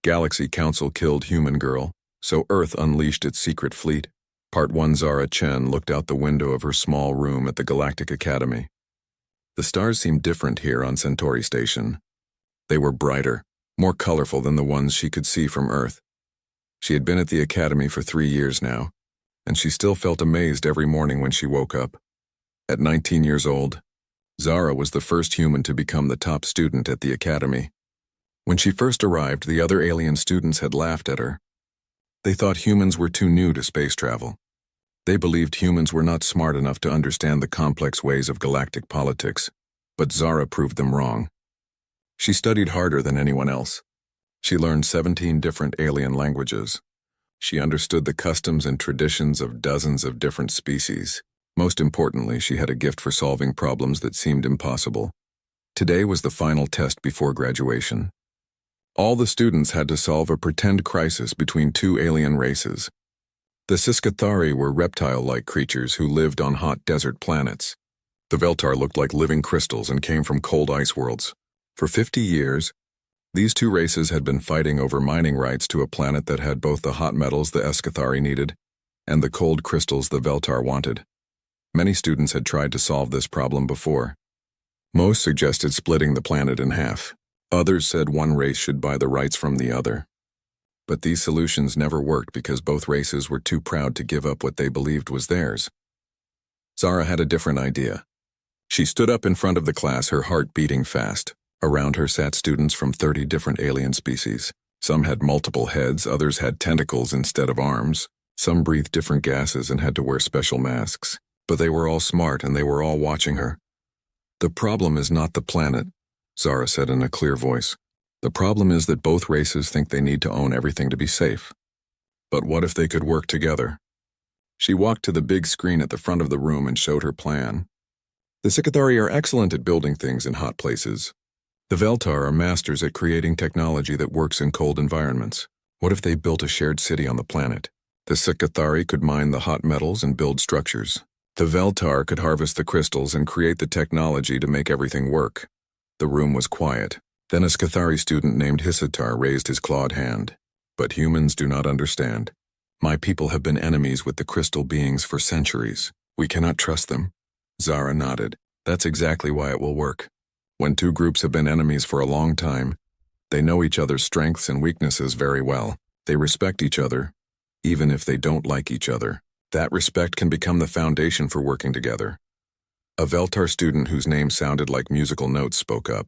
Galaxy Council killed human girl, so Earth unleashed its secret fleet. Part 1. Zara Chen looked out the window of her small room at the Galactic Academy. The stars seemed different here on Centauri Station. They were brighter, more colorful than the ones she could see from Earth. She had been at the Academy for 3 years now, and she still felt amazed every morning when she woke up. At 19 years old, Zara was the first human to become the top student at the Academy. When she first arrived, the other alien students had laughed at her. They thought humans were too new to space travel. They believed humans were not smart enough to understand the complex ways of galactic politics, but Zara proved them wrong. She studied harder than anyone else. She learned 17 different alien languages. She understood the customs and traditions of dozens of different species. Most importantly, she had a gift for solving problems that seemed impossible. Today was the final test before graduation. All the students had to solve a pretend crisis between two alien races. The Siscathari were reptile-like creatures who lived on hot desert planets. The Veltar looked like living crystals and came from cold ice worlds. For 50 years, these two races had been fighting over mining rights to a planet that had both the hot metals the Escathari needed and the cold crystals the Veltar wanted. Many students had tried to solve this problem before. Most suggested splitting the planet in half. Others said one race should buy the rights from the other. But these solutions never worked because both races were too proud to give up what they believed was theirs. Zara had a different idea. She stood up in front of the class, her heart beating fast. Around her sat students from 30 different alien species. Some had multiple heads, others had tentacles instead of arms. Some breathed different gases and had to wear special masks. But they were all smart and they were all watching her. "The problem is not the planet," Zara said in a clear voice. "The problem is that both races think they need to own everything to be safe. But what if they could work together?" She walked to the big screen at the front of the room and showed her plan. "The Sikathari are excellent at building things in hot places. The Veltar are masters at creating technology that works in cold environments. What if they built a shared city on the planet? The Sikathari could mine the hot metals and build structures. The Veltar could harvest the crystals and create the technology to make everything work." The room was quiet. Then a Scathari student named Hisatar raised his clawed hand. "But humans do not understand. My people have been enemies with the crystal beings for centuries. We cannot trust them." Zara nodded. "That's exactly why it will work. When two groups have been enemies for a long time, they know each other's strengths and weaknesses very well. They respect each other, even if they don't like each other. That respect can become the foundation for working together." A Veltar student whose name sounded like musical notes spoke up.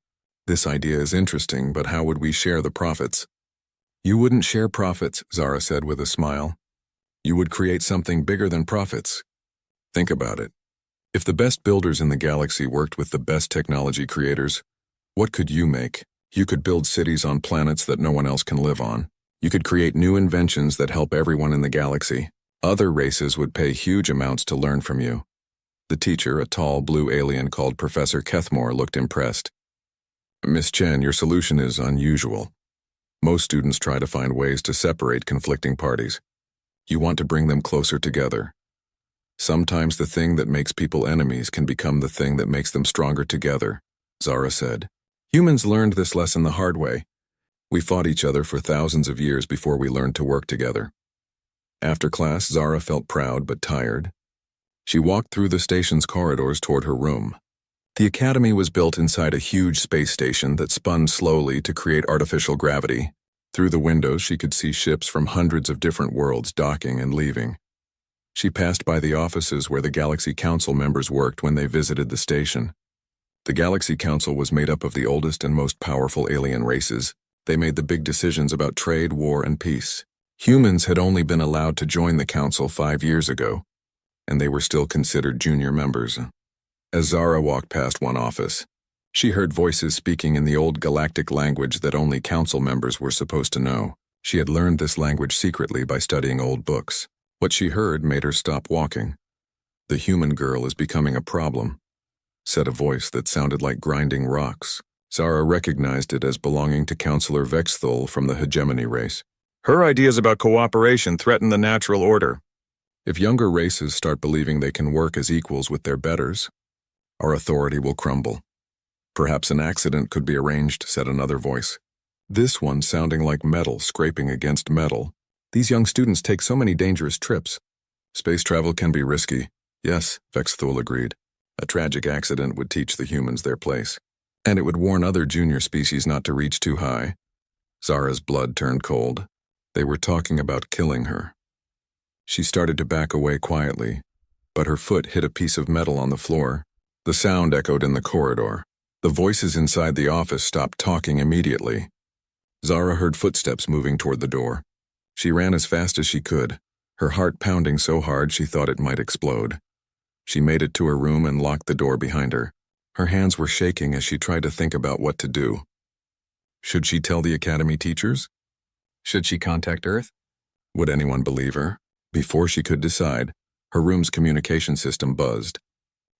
"This idea is interesting, but how would we share the profits?" "You wouldn't share profits," Zara said with a smile. "You would create something bigger than profits. Think about it. If the best builders in the galaxy worked with the best technology creators, what could you make? You could build cities on planets that no one else can live on. You could create new inventions that help everyone in the galaxy. Other races would pay huge amounts to learn from you." The teacher, a tall blue alien called Professor Kethmore, looked impressed. "Miss Chen, your solution is unusual. Most students try to find ways to separate conflicting parties. You want to bring them closer together. Sometimes the thing that makes people enemies can become the thing that makes them stronger together," Zara said. "Humans learned this lesson the hard way. We fought each other for thousands of years before we learned to work together." After class, Zara felt proud but tired. She walked through the station's corridors toward her room. The academy was built inside a huge space station that spun slowly to create artificial gravity. Through the windows, she could see ships from hundreds of different worlds docking and leaving. She passed by the offices where the Galaxy Council members worked when they visited the station. The Galaxy Council was made up of the oldest and most powerful alien races. They made the big decisions about trade, war, and peace. Humans had only been allowed to join the council 5 years ago, and they were still considered junior members. As Zara walked past one office, she heard voices speaking in the old galactic language that only council members were supposed to know. She had learned this language secretly by studying old books. What she heard made her stop walking. "The human girl is becoming a problem," said a voice that sounded like grinding rocks. Zara recognized it as belonging to Counselor Vexthul from the hegemony race. "Her ideas about cooperation threaten the natural order. If younger races start believing they can work as equals with their betters, our authority will crumble." "Perhaps an accident could be arranged," said another voice. this one sounding like metal scraping against metal. These young students take so many dangerous trips. Space travel can be risky. Yes, Vexthul agreed. A tragic accident would teach the humans their place. And it would warn other junior species not to reach too high. Zara's blood turned cold. They were talking about killing her. She started to back away quietly, but her foot hit a piece of metal on the floor. The sound echoed in the corridor. The voices inside the office stopped talking immediately. Zara heard footsteps moving toward the door. She ran as fast as she could, her heart pounding so hard she thought it might explode. She made it to her room and locked the door behind her. Her hands were shaking as she tried to think about what to do. Should she tell the academy teachers? Should she contact Earth? Would anyone believe her? Before she could decide, her room's communication system buzzed.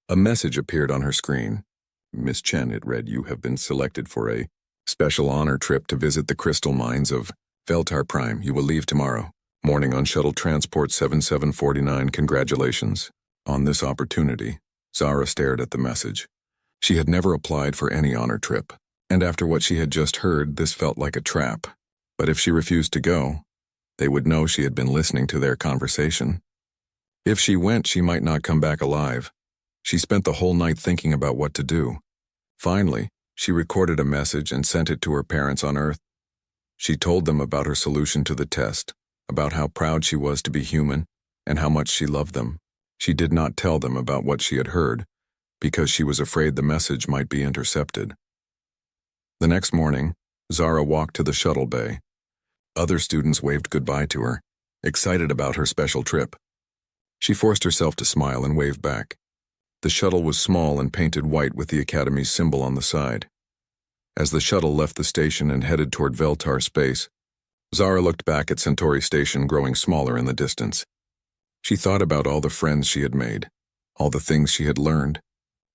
A message appeared on her screen. Miss Chen, it read, you have been selected for a special honor trip to visit the crystal mines of Veltar Prime. You will leave tomorrow morning on shuttle transport 7749. Congratulations on this opportunity. Zara stared at the message. She had never applied for any honor trip, and after what she had just heard, this felt like a trap. But if she refused to go, they would know she had been listening to their conversation. If she went, she might not come back alive. She spent the whole night thinking about what to do. Finally, she recorded a message and sent it to her parents on Earth. She told them about her solution to the test, about how proud she was to be human, and how much she loved them. She did not tell them about what she had heard, because she was afraid the message might be intercepted. The next morning, Zara walked to the shuttle bay. Other students waved goodbye to her, excited about her special trip. She forced herself to smile and wave back. The shuttle was small and painted white with the Academy's symbol on the side. As the shuttle left the station and headed toward Veltar space, Zara looked back at Centauri Station growing smaller in the distance. She thought about all the friends she had made, all the things she had learned,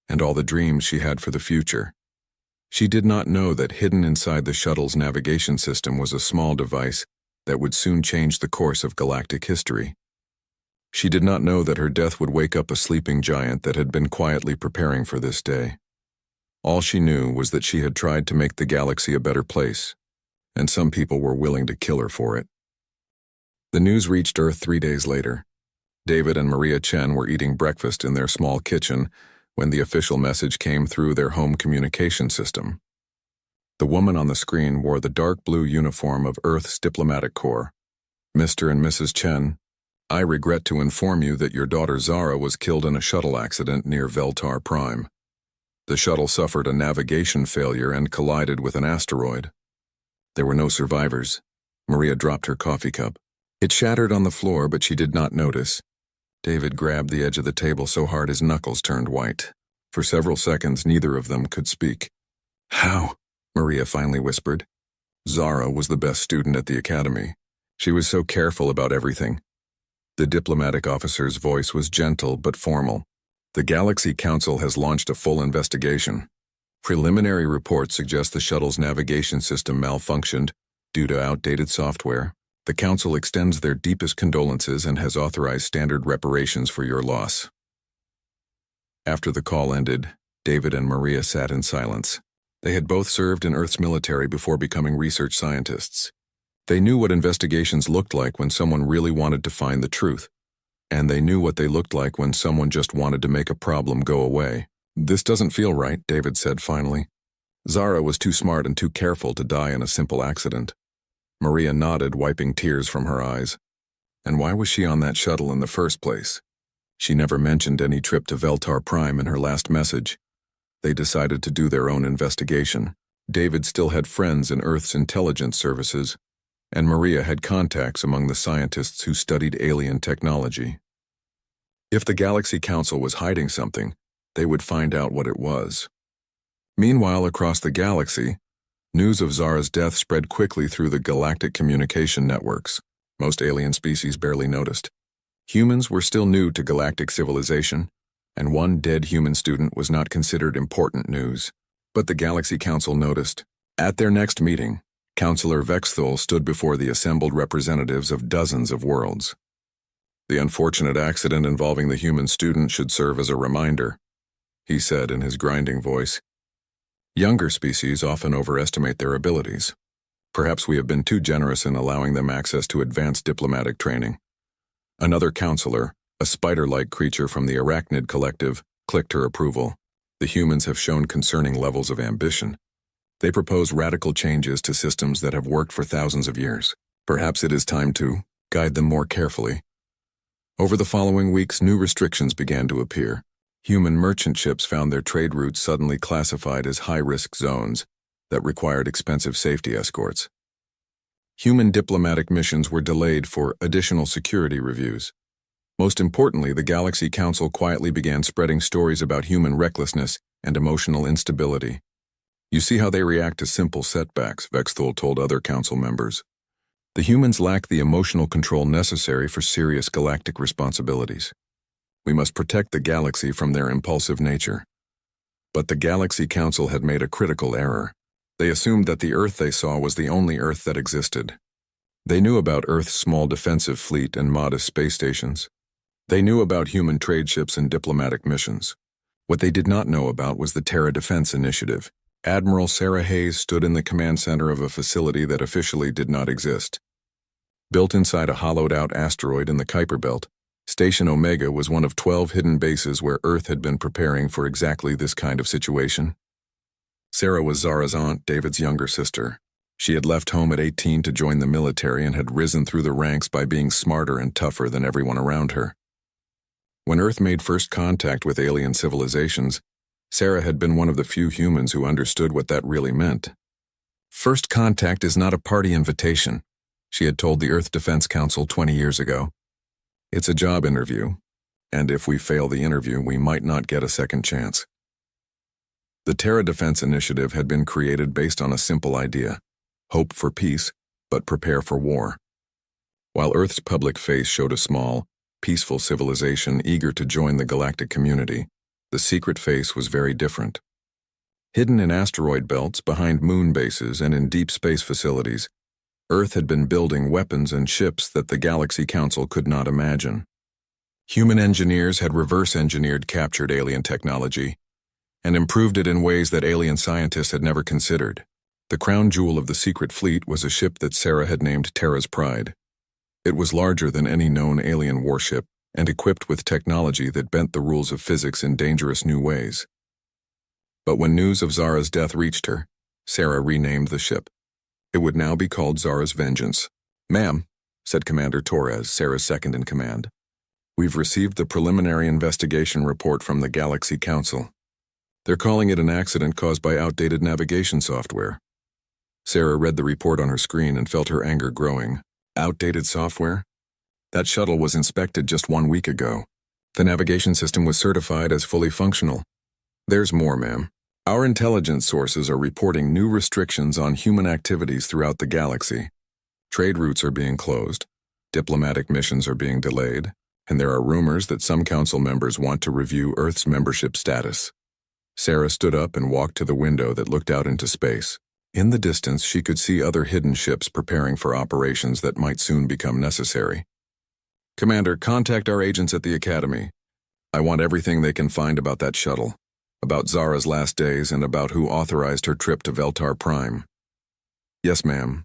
and all the dreams she had for the future. She did not know that hidden inside the shuttle's navigation system was a small device that would soon change the course of galactic history. She did not know that her death would wake up a sleeping giant that had been quietly preparing for this day. All she knew was that she had tried to make the galaxy a better place, and some people were willing to kill her for it. The news reached Earth 3 days later. David and Maria Chen were eating breakfast in their small kitchen when the official message came through their home communication system. The woman on the screen wore the dark blue uniform of Earth's diplomatic corps. Mr. and Mrs. Chen, I regret to inform you that your daughter Zara was killed in a shuttle accident near Veltar Prime. The shuttle suffered a navigation failure and collided with an asteroid. There were no survivors. Maria dropped her coffee cup. It shattered on the floor, but she did not notice. David grabbed the edge of the table so hard his knuckles turned white. For several seconds, neither of them could speak. How? Maria finally whispered. Zara was the best student at the academy. She was so careful about everything. The diplomatic officer's voice was gentle but formal. The Galaxy Council has launched a full investigation. Preliminary reports suggest the shuttle's navigation system malfunctioned due to outdated software. The Council extends their deepest condolences and has authorized standard reparations for your loss. After the call ended, David and Maria sat in silence. They had both served in Earth's military before becoming research scientists. They knew what investigations looked like when someone really wanted to find the truth, and they knew what they looked like when someone just wanted to make a problem go away. This doesn't feel right, David said finally. Zara was too smart and too careful to die in a simple accident. Maria nodded, wiping tears from her eyes. And why was she on that shuttle in the first place? She never mentioned any trip to Veltar Prime in her last message. They decided to do their own investigation. David still had friends in Earth's intelligence services, and Maria had contacts among the scientists who studied alien technology. If the Galaxy Council was hiding something, they would find out what it was. Meanwhile, across the galaxy, news of Zara's death spread quickly through the galactic communication networks. Most alien species barely noticed. Humans were still new to galactic civilization, and one dead human student was not considered important news. But the Galaxy Council noticed. At their next meeting, Counselor Vexthul stood before the assembled representatives of dozens of worlds. The unfortunate accident involving the human student should serve as a reminder, he said in his grinding voice. Younger species often overestimate their abilities. Perhaps we have been too generous in allowing them access to advanced diplomatic training. Another counselor, a spider-like creature from the Arachnid Collective, clicked her approval. The humans have shown concerning levels of ambition. They propose radical changes to systems that have worked for thousands of years. Perhaps it is time to guide them more carefully. Over the following weeks, new restrictions began to appear. Human merchant ships found their trade routes suddenly classified as high-risk zones that required expensive safety escorts. Human diplomatic missions were delayed for additional security reviews. Most importantly, the Galaxy Council quietly began spreading stories about human recklessness and emotional instability. You see how they react to simple setbacks, Vexthul told other council members. The humans lack the emotional control necessary for serious galactic responsibilities. We must protect the galaxy from their impulsive nature. But the Galaxy Council had made a critical error. They assumed that the Earth they saw was the only Earth that existed. They knew about Earth's small defensive fleet and modest space stations. They knew about human trade ships and diplomatic missions. What they did not know about was the Terra Defense Initiative. Admiral Sarah Hayes stood in the command center of a facility that officially did not exist. Built inside a hollowed-out asteroid in the Kuiper Belt, Station Omega was one of 12 hidden bases where Earth had been preparing for exactly this kind of situation. Sarah was Zara's aunt, David's younger sister. She had left home at 18 to join the military and had risen through the ranks by being smarter and tougher than everyone around her. When Earth made first contact with alien civilizations, Sarah had been one of the few humans who understood what that really meant. First contact is not a party invitation, she had told the Earth Defense Council 20 years ago. It's a job interview, and if we fail the interview, we might not get a second chance. The Terra Defense Initiative had been created based on a simple idea: hope for peace, but prepare for war. While Earth's public face showed a small, peaceful civilization eager to join the galactic community, the secret face was very different. Hidden in asteroid belts, behind moon bases, and in deep space facilities, Earth had been building weapons and ships that the Galaxy Council could not imagine. Human engineers had reverse-engineered captured alien technology and improved it in ways that alien scientists had never considered. The crown jewel of the secret fleet was a ship that Sarah had named Terra's Pride. It was larger than any known alien warship and equipped with technology that bent the rules of physics in dangerous new ways. But when news of Zara's death reached her, Sarah renamed the ship. It would now be called Zara's Vengeance. "Ma'am," said Commander Torres, Sarah's second-in-command, "we've received the preliminary investigation report from the Galaxy Council. They're calling it an accident caused by outdated navigation software." Sarah read the report on her screen and felt her anger growing. Outdated software? That shuttle was inspected just 1 week ago. The navigation system was certified as fully functional. "There's more, ma'am. Our intelligence sources are reporting new restrictions on human activities throughout the galaxy. Trade routes are being closed, diplomatic missions are being delayed, and there are rumors that some council members want to review Earth's membership status." Sarah stood up and walked to the window that looked out into space. In the distance, she could see other hidden ships preparing for operations that might soon become necessary. "Commander, contact our agents at the Academy. I want everything they can find about that shuttle, about Zara's last days, and about who authorized her trip to Veltar Prime." "Yes, ma'am.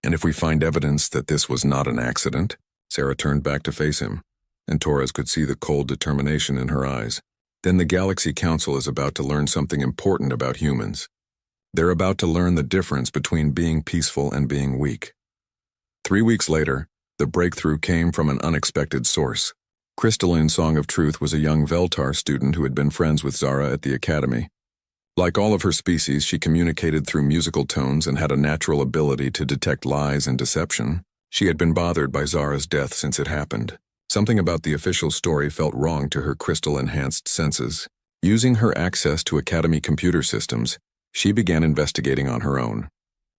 And if we find evidence that this was not an accident," Sarah turned back to face him, and Torres could see the cold determination in her eyes, "then the Galaxy Council is about to learn something important about humans. They're about to learn the difference between being peaceful and being weak." 3 weeks later, the breakthrough came from an unexpected source. Crystalline Song of Truth was a young Veltar student who had been friends with Zara at the Academy. Like all of her species, she communicated through musical tones and had a natural ability to detect lies and deception. She had been bothered by Zara's death since it happened. Something about the official story felt wrong to her crystal-enhanced senses. Using her access to Academy computer systems, she began investigating on her own.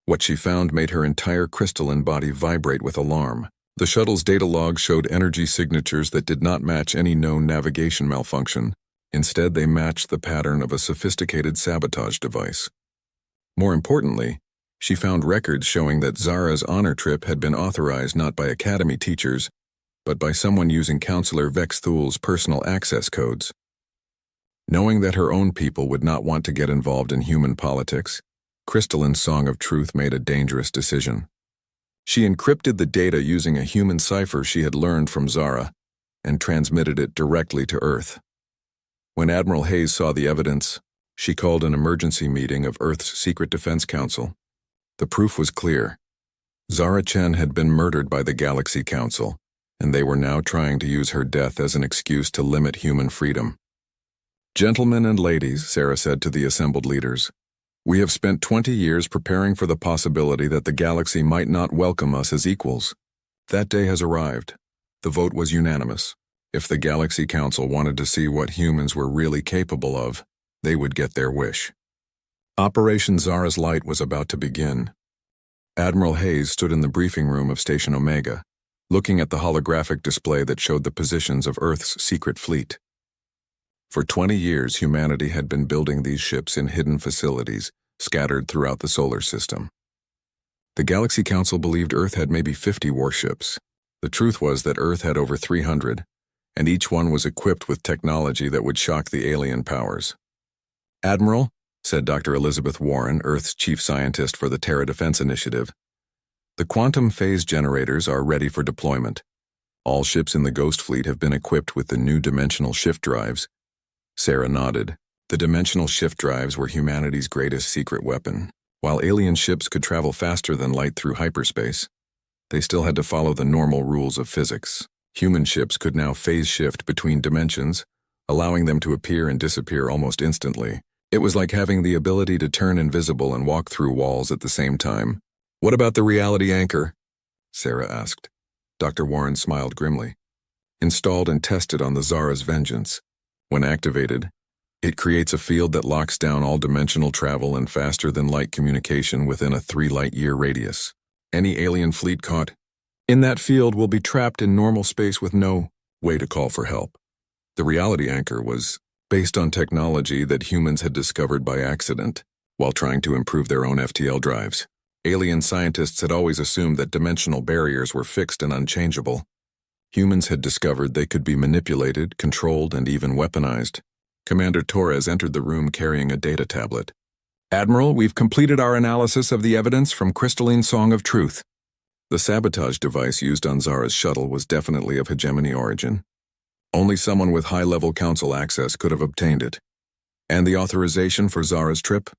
What she found made her entire crystalline body vibrate with alarm. The shuttle's data log showed energy signatures that did not match any known navigation malfunction. Instead, they matched the pattern of a sophisticated sabotage device. More importantly, she found records showing that Zara's honor trip had been authorized not by Academy teachers, but by someone using Counselor Vexthul's personal access codes. Knowing that her own people would not want to get involved in human politics, Crystalline's Song of Truth made a dangerous decision. She encrypted the data using a human cipher she had learned from Zara and transmitted it directly to Earth. When Admiral Hayes saw the evidence, she called an emergency meeting of Earth's Secret Defense Council. The proof was clear. Zara Chen had been murdered by the Galaxy Council, and they were now trying to use her death as an excuse to limit human freedom. "Gentlemen and ladies," Sarah said to the assembled leaders, "we have spent 20 years preparing for the possibility that the galaxy might not welcome us as equals. That day has arrived. The vote was unanimous. If the Galaxy Council wanted to see what humans were really capable of, they would get their wish." Operation Zara's Light was about to begin. Admiral Hayes stood in the briefing room of Station Omega, looking at the holographic display that showed the positions of Earth's secret fleet. For 20 years, humanity had been building these ships in hidden facilities, scattered throughout the solar system. The Galaxy Council believed Earth had maybe 50 warships. The truth was that Earth had over 300, and each one was equipped with technology that would shock the alien powers. "Admiral," said Dr. Elizabeth Warren, Earth's chief scientist for the Terra Defense Initiative, "the quantum phase generators are ready for deployment. All ships in the Ghost Fleet have been equipped with the new dimensional shift drives." Sarah nodded. The dimensional shift drives were humanity's greatest secret weapon. While alien ships could travel faster than light through hyperspace, they still had to follow the normal rules of physics. Human ships could now phase shift between dimensions, allowing them to appear and disappear almost instantly. It was like having the ability to turn invisible and walk through walls at the same time. "What about the reality anchor?" Sarah asked. Dr. Warren smiled grimly. "Installed and tested on the Zara's Vengeance. When activated, it creates a field that locks down all dimensional travel and faster-than-light communication within a 3-light-year radius. Any alien fleet caught in that field will be trapped in normal space with no way to call for help." The reality anchor was based on technology that humans had discovered by accident while trying to improve their own FTL drives. Alien scientists had always assumed that dimensional barriers were fixed and unchangeable. Humans had discovered they could be manipulated, controlled, and even weaponized. Commander Torres entered the room carrying a data tablet. "Admiral, we've completed our analysis of the evidence from Crystalline's Song of Truth." The sabotage device used on Zara's shuttle was definitely of hegemony origin. Only someone with high-level council access could have obtained it. And the authorization for Zara's trip?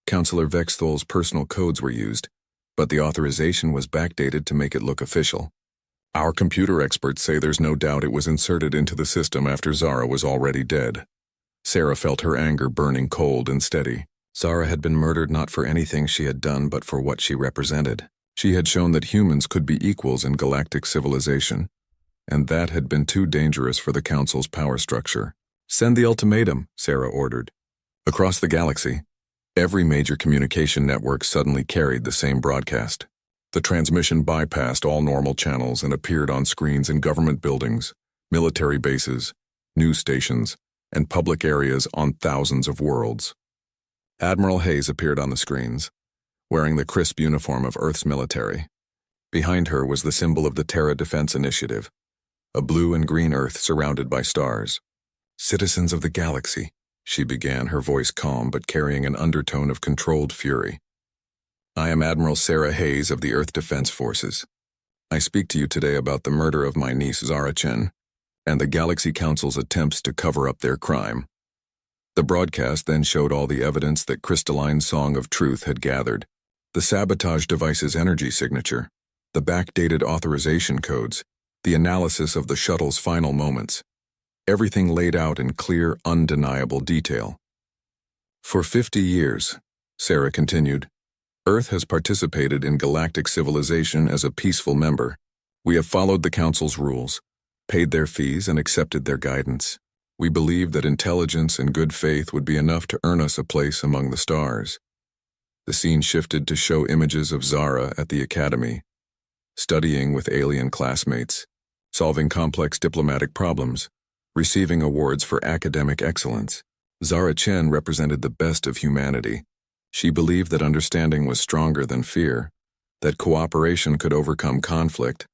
Councillor Vexthol's personal codes were used, but the authorization was backdated to make it look official. "Our computer experts say there's no doubt it was inserted into the system after Zara was already dead." Sarah felt her anger burning cold and steady. Zara had been murdered not for anything she had done but for what she represented. She had shown that humans could be equals in galactic civilization, and that had been too dangerous for the Council's power structure. "Send the ultimatum," Sarah ordered. Across the galaxy, every major communication network suddenly carried the same broadcast. The transmission bypassed all normal channels and appeared on screens in government buildings, military bases, news stations, and public areas on thousands of worlds. Admiral Hayes appeared on the screens, wearing the crisp uniform of Earth's military. Behind her was the symbol of the Terra Defense Initiative, a blue and green Earth surrounded by stars. "Citizens of the galaxy," she began, her voice calm but carrying an undertone of controlled fury. "I am Admiral Sarah Hayes of the Earth Defense Forces. I speak to you today about the murder of my niece Zara Chen and the Galaxy Council's attempts to cover up their crime." The broadcast then showed all the evidence that Crystalline's Song of Truth had gathered: the sabotage device's energy signature, the backdated authorization codes, the analysis of the shuttle's final moments. Everything laid out in clear, undeniable detail. "For 50 years," Sarah continued, "Earth has participated in galactic civilization as a peaceful member. We have followed the Council's rules, paid their fees, and accepted their guidance. We believed that intelligence and good faith would be enough to earn us a place among the stars." The scene shifted to show images of Zara at the Academy, studying with alien classmates, solving complex diplomatic problems, receiving awards for academic excellence. Zara Chen represented the best of humanity. She believed that understanding was stronger than fear, that cooperation could overcome conflict,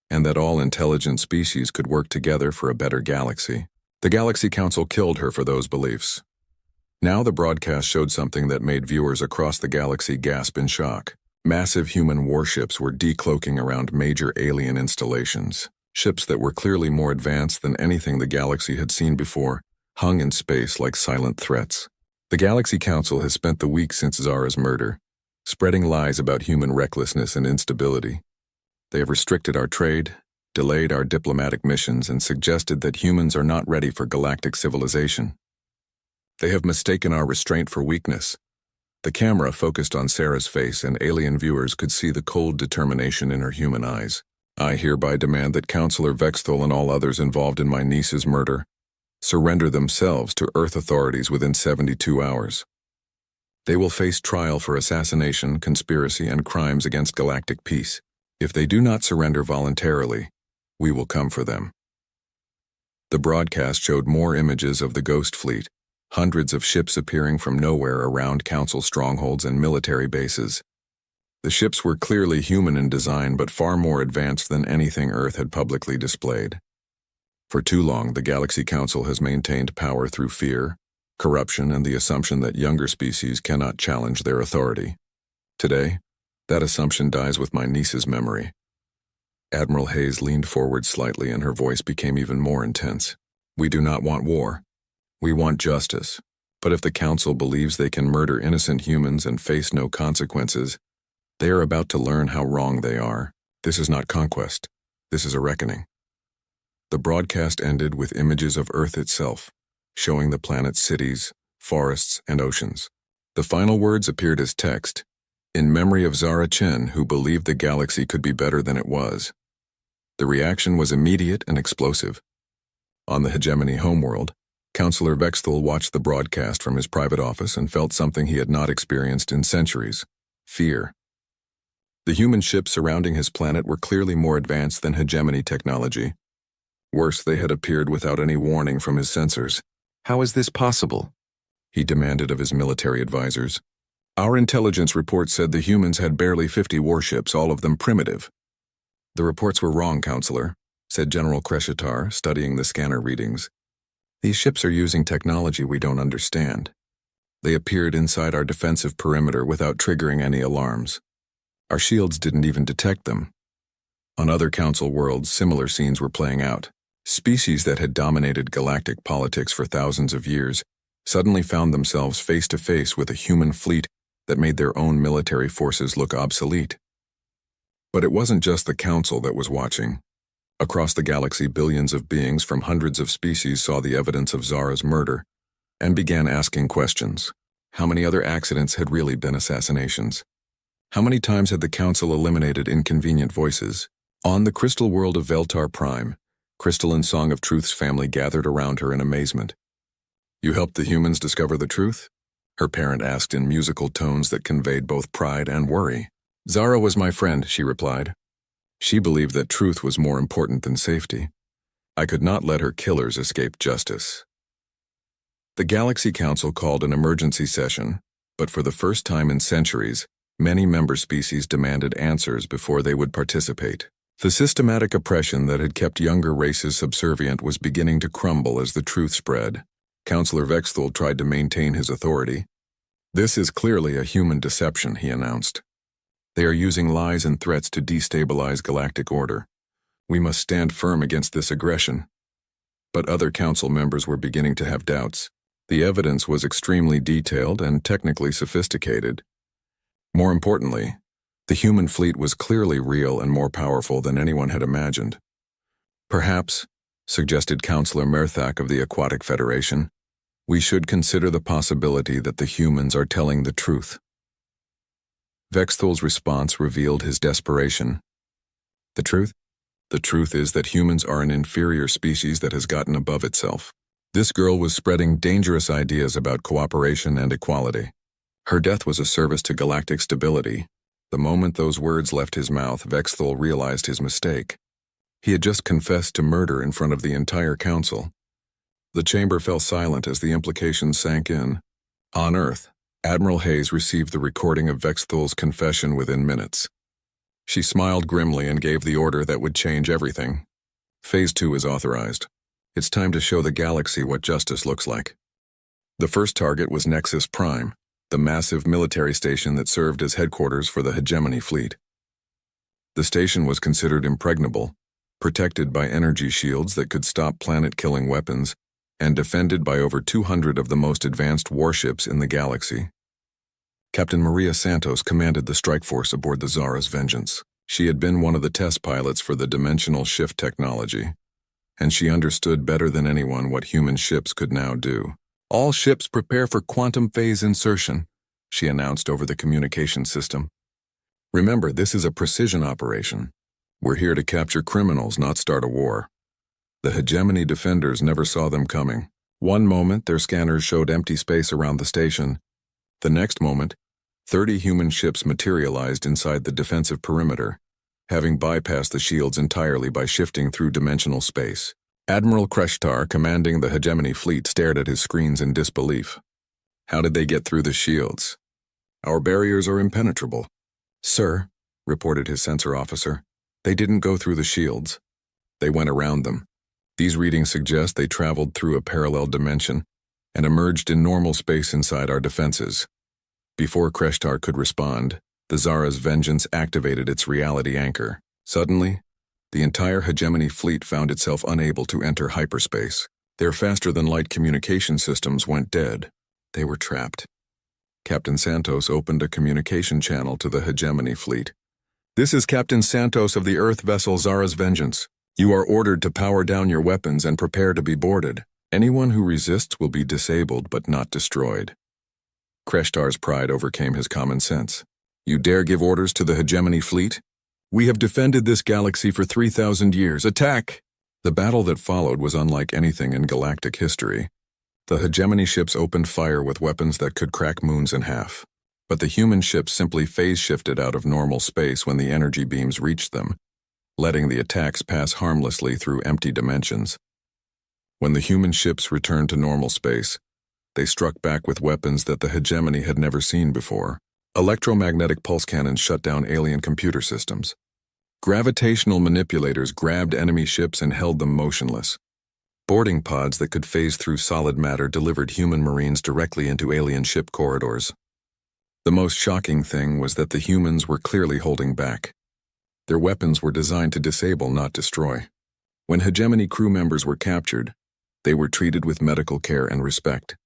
and that all intelligent species could work together for a better galaxy. The Galaxy Council killed her for those beliefs. Now the broadcast showed something that made viewers across the galaxy gasp in shock. Massive human warships were decloaking around major alien installations. Ships that were clearly more advanced than anything the galaxy had seen before, hung in space like silent threats. The Galaxy Council has spent the week since Zara's murder, spreading lies about human recklessness and instability. They have restricted our trade, delayed our diplomatic missions, and suggested that humans are not ready for galactic civilization. They have mistaken our restraint for weakness. The camera focused on Sarah's face, and alien viewers could see the cold determination in her human eyes. I hereby demand that Counselor Vexthal and all others involved in my niece's murder surrender themselves to Earth authorities within 72 hours. They will face trial for assassination, conspiracy, and crimes against galactic peace. If they do not surrender voluntarily, we will come for them. The broadcast showed more images of the Ghost Fleet, hundreds of ships appearing from nowhere around Council strongholds and military bases. The ships were clearly human in design, but far more advanced than anything Earth had publicly displayed. For too long, the Galaxy Council has maintained power through fear, corruption, and the assumption that younger species cannot challenge their authority. Today, that assumption dies with my niece's memory. Admiral Hayes leaned forward slightly, and her voice became even more intense. We do not want war. We want justice. But if the Council believes they can murder innocent humans and face no consequences, they are about to learn how wrong they are. This is not conquest. This is a reckoning. The broadcast ended with images of Earth itself, showing the planet's cities, forests, and oceans. The final words appeared as text, in memory of Zara Chen, who believed the galaxy could be better than it was. The reaction was immediate and explosive. On the Hegemony homeworld, Counselor Vexthal watched the broadcast from his private office and felt something he had not experienced in centuries: fear. The human ships surrounding his planet were clearly more advanced than Hegemony technology. Worse, they had appeared without any warning from his sensors. How is this possible? He demanded of his military advisors. Our intelligence report said the humans had barely 50 warships, all of them primitive. The reports were wrong, Counselor, said General Kreshitar, studying the scanner readings. These ships are using technology we don't understand. They appeared inside our defensive perimeter without triggering any alarms. Our shields didn't even detect them. On other Council worlds, similar scenes were playing out. Species that had dominated galactic politics for thousands of years suddenly found themselves face to face with a human fleet that made their own military forces look obsolete. But it wasn't just the Council that was watching. Across the galaxy, billions of beings from hundreds of species saw the evidence of Zara's murder and began asking questions. How many other accidents had really been assassinations? How many times had the Council eliminated inconvenient voices? On the crystal world of Veltar Prime, Crystal and Song of Truth's family gathered around her in amazement. You helped the humans discover the truth? Her parent asked in musical tones that conveyed both pride and worry. Zara was my friend, she replied. She believed that truth was more important than safety. I could not let her killers escape justice. The Galaxy Council called an emergency session, but for the first time in centuries, many member species demanded answers before they would participate. The systematic oppression that had kept younger races subservient was beginning to crumble as the truth spread. Counselor Vexthal tried to maintain his authority. This is clearly a human deception, he announced. They are using lies and threats to destabilize galactic order. We must stand firm against this aggression. But other Council members were beginning to have doubts. The evidence was extremely detailed and technically sophisticated. More importantly, the human fleet was clearly real and more powerful than anyone had imagined. Perhaps, suggested Counselor Merthak of the Aquatic Federation, we should consider the possibility that the humans are telling the truth. Vexthal's response revealed his desperation. The truth? The truth is that humans are an inferior species that has gotten above itself. This girl was spreading dangerous ideas about cooperation and equality. Her death was a service to galactic stability. The moment those words left his mouth, Vexthal realized his mistake. He had just confessed to murder in front of the entire Council. The chamber fell silent as the implications sank in. On Earth, Admiral Hayes received the recording of Vexthal's confession within minutes. She smiled grimly and gave the order that would change everything. Phase 2 is authorized. It's time to show the galaxy what justice looks like. The first target was Nexus Prime, the massive military station that served as headquarters for the hegemony fleet. The station was considered impregnable, protected by energy shields that could stop planet-killing weapons, and defended by over 200 of the most advanced warships in the galaxy. Captain Maria Santos commanded the strike force aboard the Zara's Vengeance. She had been one of the test pilots for the dimensional shift technology, and she understood better than anyone what human ships could now do. "All ships prepare for quantum phase insertion," she announced over the communication system. "Remember, this is a precision operation. We're here to capture criminals, not start a war." The hegemony defenders never saw them coming. One moment, their scanners showed empty space around the station. The next moment, 30 human ships materialized inside the defensive perimeter, having bypassed the shields entirely by shifting through dimensional space. Admiral Kreshtar, commanding the hegemony fleet, stared at his screens in disbelief. "How did they get through the shields? Our barriers are impenetrable." "Sir," reported his sensor officer, "they didn't go through the shields. They went around them. These readings suggest they traveled through a parallel dimension and emerged in normal space inside our defenses." Before Kreshtar could respond, the Zara's Vengeance activated its reality anchor. Suddenly, the entire hegemony fleet found itself unable to enter hyperspace. Their faster-than-light communication systems went dead. They were trapped. Captain Santos opened a communication channel to the hegemony fleet. "This is Captain Santos of the Earth vessel Zara's Vengeance. You are ordered to power down your weapons and prepare to be boarded. Anyone who resists will be disabled but not destroyed." Kreshtar's pride overcame his common sense. "You dare give orders to the hegemony fleet? We have defended this galaxy for 3,000 years. Attack!" The battle that followed was unlike anything in galactic history. The hegemony ships opened fire with weapons that could crack moons in half. But the human ships simply phase-shifted out of normal space when the energy beams reached them, letting the attacks pass harmlessly through empty dimensions. When the human ships returned to normal space, they struck back with weapons that the hegemony had never seen before. Electromagnetic pulse cannons shut down alien computer systems. Gravitational manipulators grabbed enemy ships and held them motionless. Boarding pods that could phase through solid matter delivered human marines directly into alien ship corridors. The most shocking thing was that the humans were clearly holding back. Their weapons were designed to disable, not destroy. When hegemony crew members were captured, they were treated with medical care and respect.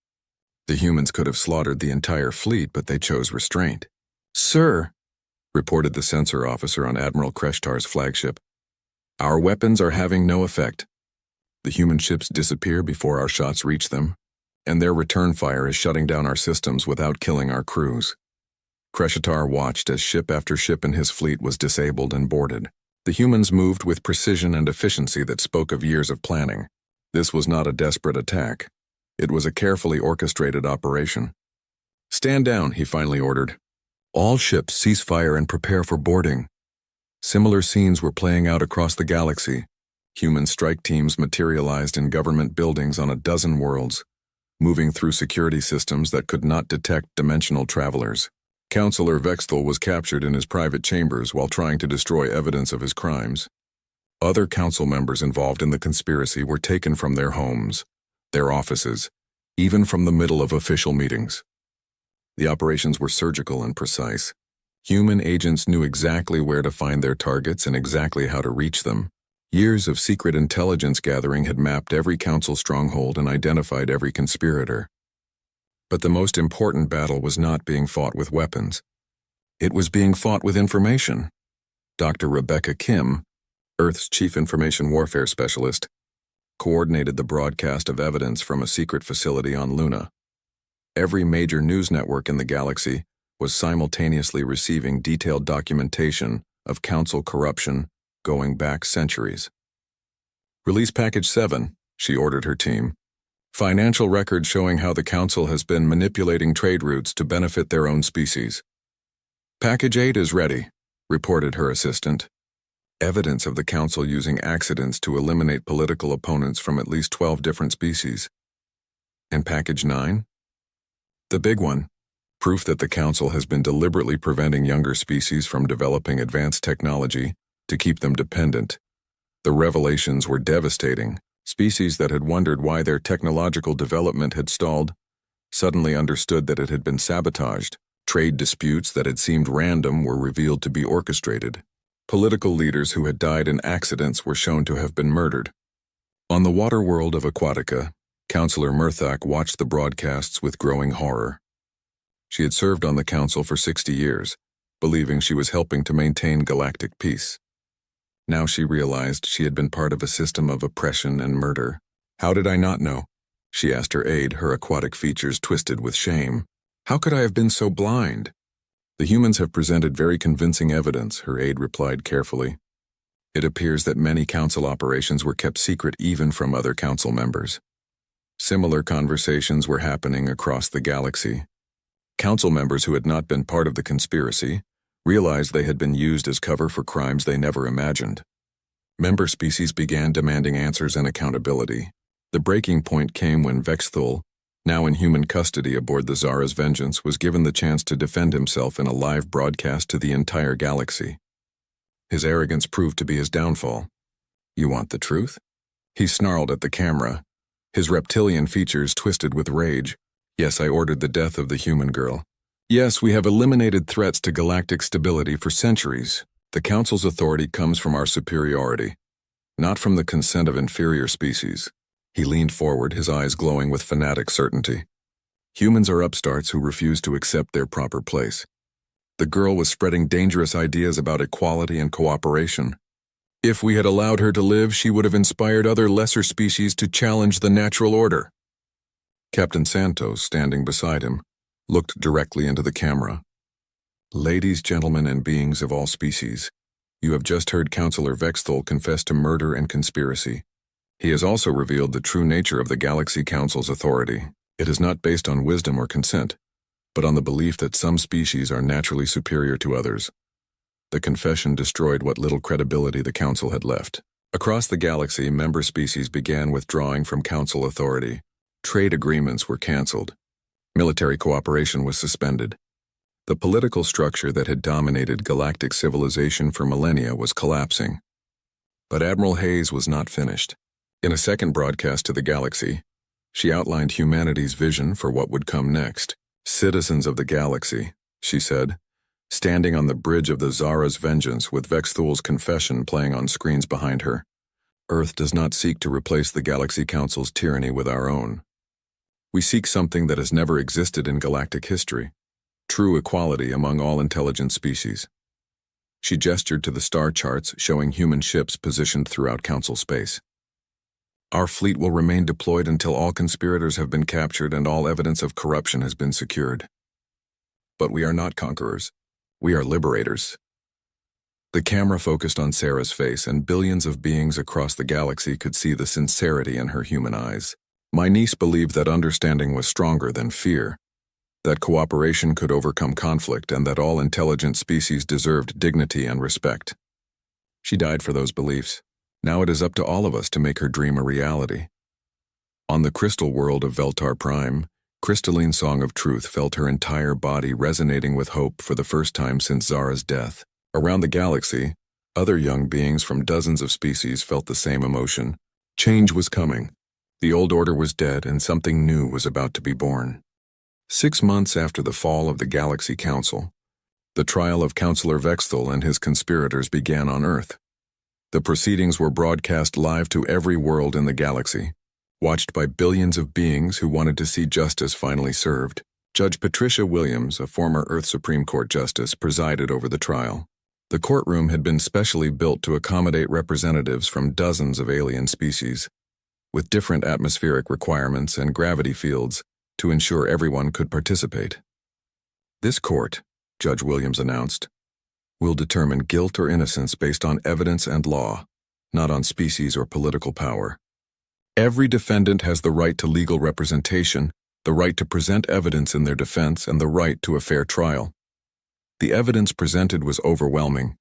The humans could have slaughtered the entire fleet, but they chose restraint. "Sir," reported the sensor officer on Admiral Kreshtar's flagship, "our weapons are having no effect. The human ships disappear before our shots reach them, and their return fire is shutting down our systems without killing our crews." Kreshtar watched as ship after ship in his fleet was disabled and boarded. The humans moved with precision and efficiency that spoke of years of planning. This was not a desperate attack. It was a carefully orchestrated operation. "Stand down," he finally ordered. "All ships cease fire and prepare for boarding." Similar scenes were playing out across the galaxy. Human strike teams materialized in government buildings on a dozen worlds, moving through security systems that could not detect dimensional travelers. Counselor Vexthal was captured in his private chambers while trying to destroy evidence of his crimes. Other council members involved in the conspiracy were taken from their homes, their offices, even from the middle of official meetings. The operations were surgical and precise. Human agents knew exactly where to find their targets and exactly how to reach them. Years of secret intelligence gathering had mapped every council stronghold and identified every conspirator. But the most important battle was not being fought with weapons. It was being fought with information. Dr. Rebecca Kim, Earth's chief information warfare specialist, coordinated the broadcast of evidence from a secret facility on Luna. Every major news network in the galaxy was simultaneously receiving detailed documentation of council corruption going back centuries. "Release Package 7, she ordered her team. "Financial records showing how the council has been manipulating trade routes to benefit their own species." "Package 8 is ready," reported her assistant. Evidence of the council using accidents to eliminate political opponents from at least 12 different species. And Package 9? The big one. Proof that the council has been deliberately preventing younger species from developing advanced technology to keep them dependent. The revelations were devastating. Species that had wondered why their technological development had stalled suddenly understood that it had been sabotaged. Trade disputes that had seemed random were revealed to be orchestrated. Political leaders who had died in accidents were shown to have been murdered. On the water world of Aquatica, Councillor Murthak watched the broadcasts with growing horror. She had served on the council for 60 years, believing she was helping to maintain galactic peace. Now she realized she had been part of a system of oppression and murder. "How did I not know?" she asked her aide, her aquatic features twisted with shame. "How could I have been so blind?" "The humans have presented very convincing evidence," her aide replied carefully. "It appears that many council operations were kept secret even from other council members. Similar conversations were happening across the galaxy. Council members who had not been part of the conspiracy realized they had been used as cover for crimes they never imagined. Member species began demanding answers and accountability. The breaking point came when Vexthul, now in human custody aboard the Zara's Vengeance, was given the chance to defend himself in a live broadcast to the entire galaxy. His arrogance proved to be his downfall. "You want the truth?" He snarled at the camera, his reptilian features twisted with rage. "Yes, I ordered the death of the human girl. Yes, we have eliminated threats to galactic stability for centuries. The Council's authority comes from our superiority, not from the consent of inferior species." He leaned forward, his eyes glowing with fanatic certainty. "Humans are upstarts who refuse to accept their proper place. The girl was spreading dangerous ideas about equality and cooperation. If we had allowed her to live, she would have inspired other lesser species to challenge the natural order." Captain Santos, standing beside him, looked directly into the camera. "Ladies, gentlemen, and beings of all species, you have just heard Councillor Vexthul confess to murder and conspiracy. He has also revealed the true nature of the Galaxy Council's authority. It is not based on wisdom or consent, but on the belief that some species are naturally superior to others." The confession destroyed what little credibility the Council had left. Across the galaxy, member species began withdrawing from Council authority. Trade agreements were cancelled. Military cooperation was suspended. The political structure that had dominated galactic civilization for millennia was collapsing. But Admiral Hayes was not finished. In a second broadcast to the galaxy, she outlined humanity's vision for what would come next. "Citizens of the galaxy," she said, standing on the bridge of the Zara's Vengeance with Vexthul's confession playing on screens behind her. "Earth does not seek to replace the Galaxy Council's tyranny with our own. We seek something that has never existed in galactic history, true equality among all intelligent species." She gestured to the star charts showing human ships positioned throughout Council space. "Our fleet will remain deployed until all conspirators have been captured and all evidence of corruption has been secured. But we are not conquerors. We are liberators." The camera focused on Sarah's face, and billions of beings across the galaxy could see the sincerity in her human eyes. "My niece believed that understanding was stronger than fear, that cooperation could overcome conflict, and that all intelligent species deserved dignity and respect. She died for those beliefs. Now it is up to all of us to make her dream a reality." On the crystal world of Veltar Prime, Crystalline Song of Truth felt her entire body resonating with hope for the first time since Zara's death. Around the galaxy, other young beings from dozens of species felt the same emotion. Change was coming. The old order was dead, and something new was about to be born. 6 months after the fall of the Galaxy Council, the trial of Councillor Vexthul and his conspirators began on Earth. The proceedings were broadcast live to every world in the galaxy, watched by billions of beings who wanted to see justice finally served. Judge Patricia Williams, a former Earth Supreme Court justice, presided over the trial. The courtroom had been specially built to accommodate representatives from dozens of alien species, with different atmospheric requirements and gravity fields to ensure everyone could participate. "This court," Judge Williams announced, "will determine guilt or innocence based on evidence and law, not on species or political power. Every defendant has the right to legal representation, the right to present evidence in their defense, and the right to a fair trial." The evidence presented was overwhelming.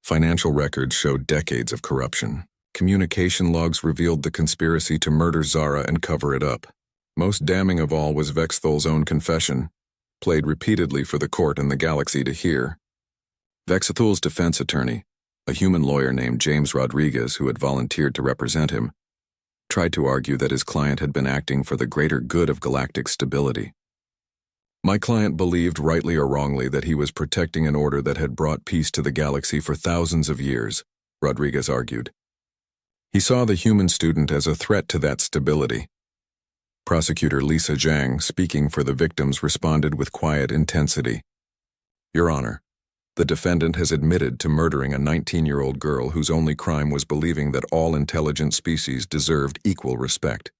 Financial records showed decades of corruption. Communication logs revealed the conspiracy to murder Zara and cover it up. Most damning of all was Vexthul's own confession, played repeatedly for the court and the galaxy to hear. Vexthul's defense attorney, a human lawyer named James Rodriguez who had volunteered to represent him, tried to argue that his client had been acting for the greater good of galactic stability. My client believed, rightly or wrongly, that he was protecting an order that had brought peace to the galaxy for thousands of years, Rodriguez argued. He saw the human student as a threat to that stability. Prosecutor Lisa Zhang, speaking for the victims, responded with quiet intensity. Your Honor, the defendant has admitted to murdering a 19-year-old girl whose only crime was believing that all intelligent species deserved equal respect.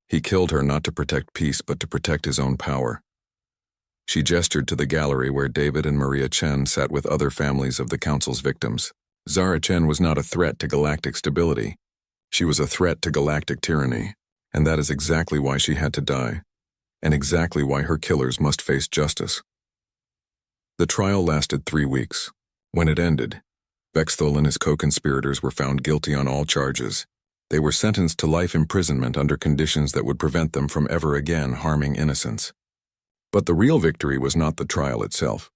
He killed her not to protect peace but to protect his own power. She gestured to the gallery where David and Maria Chen sat with other families of the Council's victims. Zara Chen was not a threat to galactic stability. She was a threat to galactic tyranny, and that is exactly why she had to die, and exactly why her killers must face justice. The trial lasted 3 weeks. When it ended, Bexthal and his co-conspirators were found guilty on all charges. They were sentenced to life imprisonment under conditions that would prevent them from ever again harming innocents. But the real victory was not the trial itself.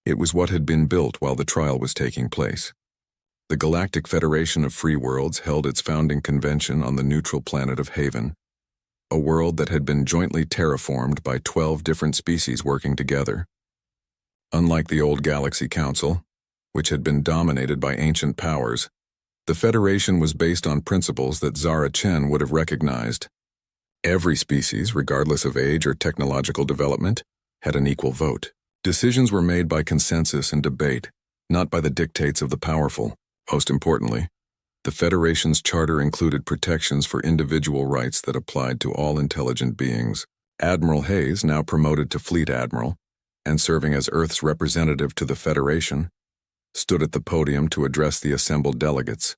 It was what had been built while the trial was taking place. The Galactic Federation of Free Worlds held its founding convention on the neutral planet of Haven, a world that had been jointly terraformed by 12 different species working together. Unlike the old Galaxy Council, which had been dominated by ancient powers, the Federation was based on principles that Zara Chen would have recognized. Every species, regardless of age or technological development, had an equal vote. Decisions were made by consensus and debate, not by the dictates of the powerful. Most importantly, the Federation's charter included protections for individual rights that applied to all intelligent beings. Admiral Hayes, now promoted to Fleet Admiral, and serving as Earth's representative to the Federation, stood at the podium to address the assembled delegates.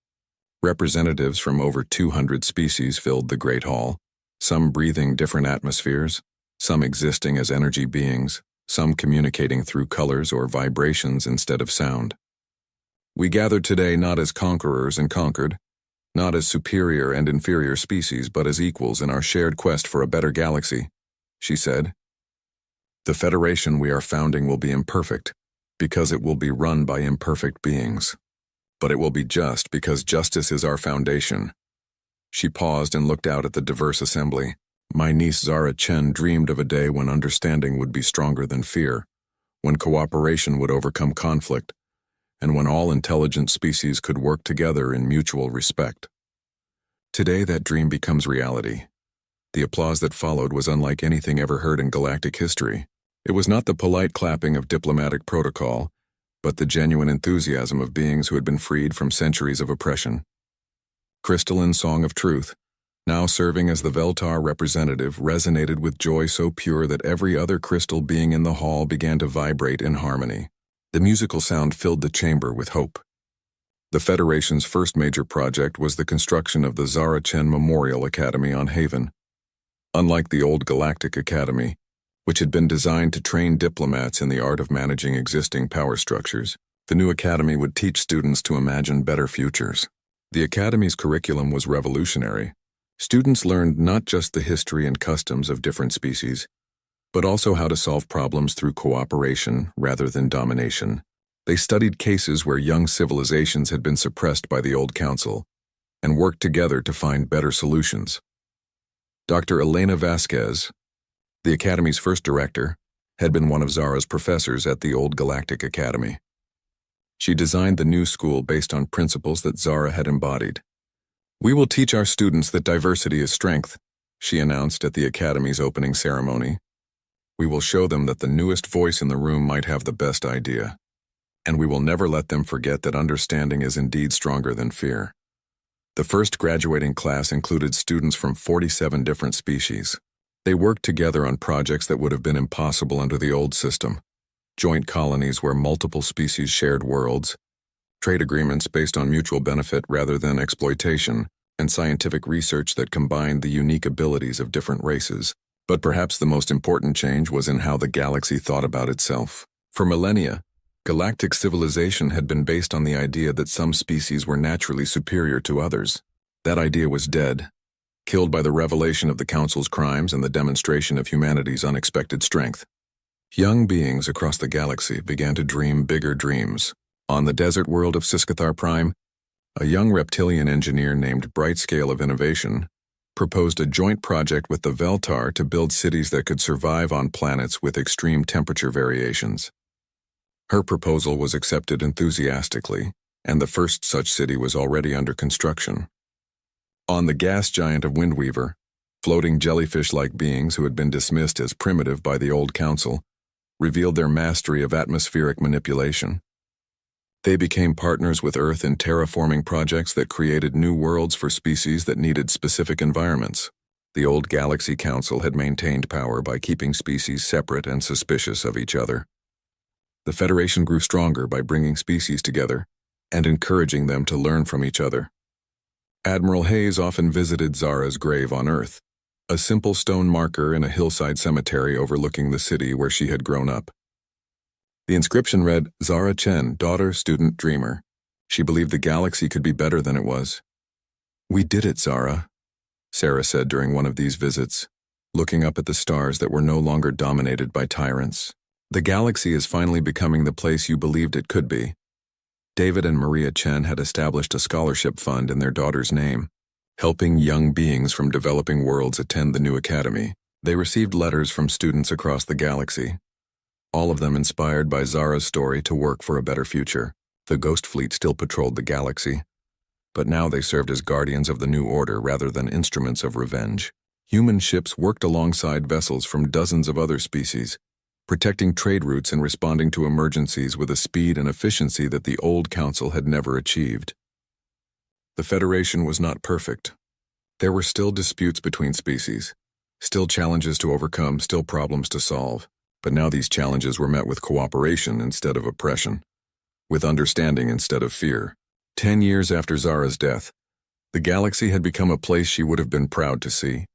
Representatives from over 200 species filled the Great Hall, some breathing different atmospheres, some existing as energy beings, some communicating through colors or vibrations instead of sound. We gathered today not as conquerors and conquered, not as superior and inferior species, but as equals in our shared quest for a better galaxy, she said. The Federation we are founding will be imperfect, because it will be run by imperfect beings. But it will be just because justice is our foundation. She paused and looked out at the diverse assembly. My niece Zara Chen dreamed of a day when understanding would be stronger than fear, when cooperation would overcome conflict, and when all intelligent species could work together in mutual respect. Today that dream becomes reality. The applause that followed was unlike anything ever heard in galactic history. It was not the polite clapping of diplomatic protocol, but the genuine enthusiasm of beings who had been freed from centuries of oppression. Crystalline Song of Truth, now serving as the Veltar representative, resonated with joy so pure that every other crystal being in the hall began to vibrate in harmony. The musical sound filled the chamber with hope. The Federation's first major project was the construction of the Zara Chen Memorial Academy on Haven. Unlike the old Galactic Academy, which had been designed to train diplomats in the art of managing existing power structures, the new academy would teach students to imagine better futures. The academy's curriculum was revolutionary. Students learned not just the history and customs of different species, but also how to solve problems through cooperation rather than domination. They studied cases where young civilizations had been suppressed by the old council, and worked together to find better solutions. Dr. Elena Vasquez, the Academy's first director, had been one of Zara's professors at the old Galactic Academy. She designed the new school based on principles that Zara had embodied. "We will teach our students that diversity is strength," she announced at the Academy's opening ceremony. "We will show them that the newest voice in the room might have the best idea. And we will never let them forget that understanding is indeed stronger than fear." The first graduating class included students from 47 different species. They worked together on projects that would have been impossible under the old system. Joint colonies where multiple species shared worlds, trade agreements based on mutual benefit rather than exploitation, and scientific research that combined the unique abilities of different races. But perhaps the most important change was in how the galaxy thought about itself. For millennia, galactic civilization had been based on the idea that some species were naturally superior to others. That idea was dead, killed by the revelation of the Council's crimes and the demonstration of humanity's unexpected strength. Young beings across the galaxy began to dream bigger dreams. On the desert world of Siskathar Prime, a young reptilian engineer named Brightscale of Innovation proposed a joint project with the Veltar to build cities that could survive on planets with extreme temperature variations. Her proposal was accepted enthusiastically, and the first such city was already under construction. On the gas giant of Windweaver, floating jellyfish-like beings who had been dismissed as primitive by the old council revealed their mastery of atmospheric manipulation. They became partners with Earth in terraforming projects that created new worlds for species that needed specific environments. The old Galaxy Council had maintained power by keeping species separate and suspicious of each other. The Federation grew stronger by bringing species together and encouraging them to learn from each other. Admiral Hayes often visited Zara's grave on Earth, a simple stone marker in a hillside cemetery overlooking the city where she had grown up. The inscription read, "Zara Chen, daughter, student, dreamer." She believed the galaxy could be better than it was. "We did it, Zara," Sarah said during one of these visits, looking up at the stars that were no longer dominated by tyrants. "The galaxy is finally becoming the place you believed it could be." David and Maria Chen had established a scholarship fund in their daughter's name, helping young beings from developing worlds attend the new academy. They received letters from students across the galaxy, all of them inspired by Zara's story to work for a better future. The Ghost Fleet still patrolled the galaxy, but now they served as guardians of the new order rather than instruments of revenge. Human ships worked alongside vessels from dozens of other species, protecting trade routes and responding to emergencies with a speed and efficiency that the old council had never achieved. The Federation was not perfect. There were still disputes between species, still challenges to overcome, still problems to solve. But now these challenges were met with cooperation instead of oppression, with understanding instead of fear. 10 years after Zara's death, the galaxy had become a place she would have been proud to see.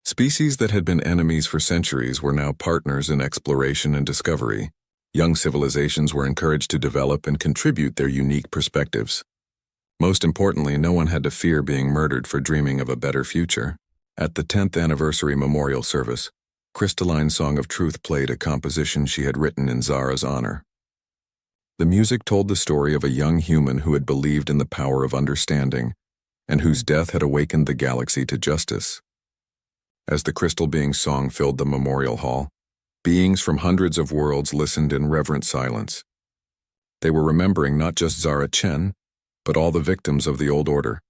Species that had been enemies for centuries were now partners in exploration and discovery. Young civilizations were encouraged to develop and contribute their unique perspectives. Most importantly, no one had to fear being murdered for dreaming of a better future. At the 10th anniversary memorial service, Crystallines Song of Truth played a composition she had written in Zara's honor. The music told the story of a young human who had believed in the power of understanding and whose death had awakened the galaxy to justice. As the Crystal Beings song filled the memorial hall, beings from hundreds of worlds listened in reverent silence. They were remembering not just Zara Chen, but all the victims of the old order,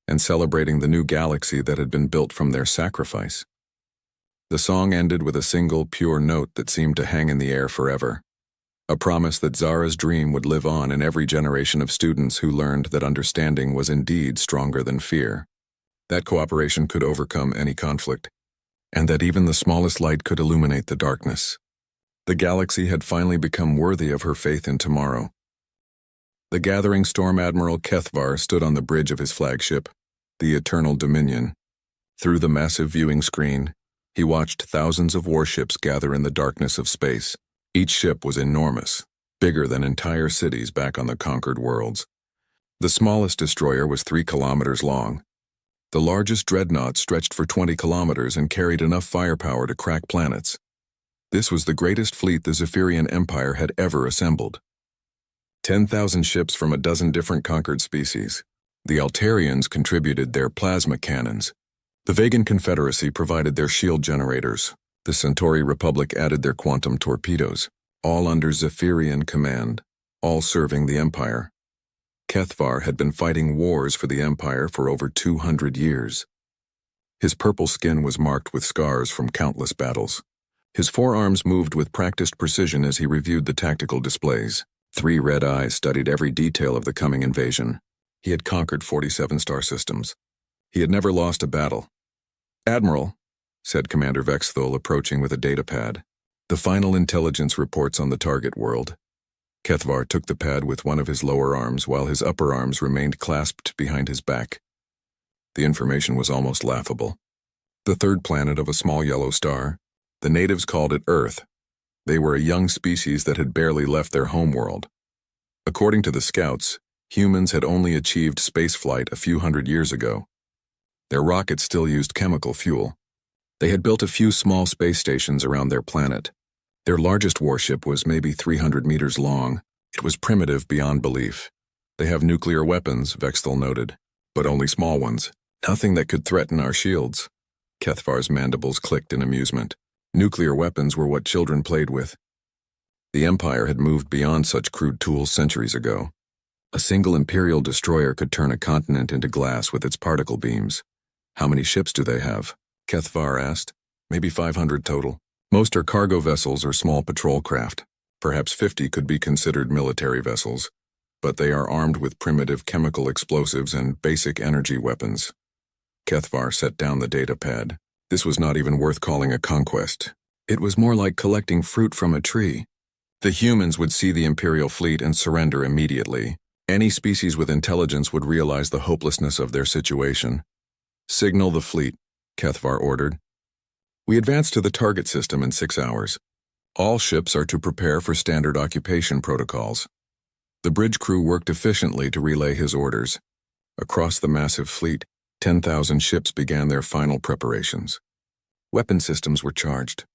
and celebrating the new galaxy that had been built from their sacrifice. The song ended with a single, pure note that seemed to hang in the air forever, a promise that Zara's dream would live on in every generation of students who learned that understanding was indeed stronger than fear, that cooperation could overcome any conflict, and that even the smallest light could illuminate the darkness. The galaxy had finally become worthy of her faith in tomorrow. The gathering Storm Admiral Kethvar stood on the bridge of his flagship, the Eternal Dominion. Through the massive viewing screen, he watched thousands of warships gather in the darkness of space. Each ship was enormous, bigger than entire cities back on the conquered worlds. The smallest destroyer was 3 kilometers long. The largest dreadnought stretched for 20 kilometers and carried enough firepower to crack planets. This was the greatest fleet the Zephyrian Empire had ever assembled. 10,000 ships from a dozen different conquered species. The Altarians contributed their plasma cannons. The Vegan Confederacy provided their shield generators. The Centauri Republic added their quantum torpedoes, all under Zephyrian command, all serving the Empire. Kethvar had been fighting wars for the Empire for over 200 years. His purple skin was marked with scars from countless battles. His forearms moved with practiced precision as he reviewed the tactical displays. 3 red eyes studied every detail of the coming invasion. He had conquered 47 star systems. He had never lost a battle. "Admiral," said Commander Vexthul, approaching with a datapad. "The final intelligence reports on the target world." Kethvar took the pad with one of his lower arms while his upper arms remained clasped behind his back. The information was almost laughable. The 3rd planet of a small yellow star. The natives called it Earth. They were a young species that had barely left their homeworld. According to the scouts, humans had only achieved spaceflight a few hundred years ago. Their rockets still used chemical fuel. They had built a few small space stations around their planet. Their largest warship was maybe 300 meters long. It was primitive beyond belief. "They have nuclear weapons," Vexthul noted, "but only small ones. Nothing that could threaten our shields. Kethvar's mandibles clicked in amusement. Nuclear weapons were what children played with. The Empire had moved beyond such crude tools centuries ago. A single Imperial destroyer could turn a continent into glass with its particle beams. How many ships do they have? Kethvar asked. Maybe 500 total. Most are cargo vessels or small patrol craft. Perhaps 50 could be considered military vessels, but they are armed with primitive chemical explosives and basic energy weapons. Kethvar set down the data pad. This was not even worth calling a conquest. It was more like collecting fruit from a tree. The humans would see the Imperial fleet and surrender immediately. Any species with intelligence would realize the hopelessness of their situation. Signal the fleet, Kethvar ordered. We advance to the target system in 6 hours. All ships are to prepare for standard occupation protocols. The bridge crew worked efficiently to relay his orders. Across the massive fleet, 10,000 ships began their final preparations. Weapon systems were charged.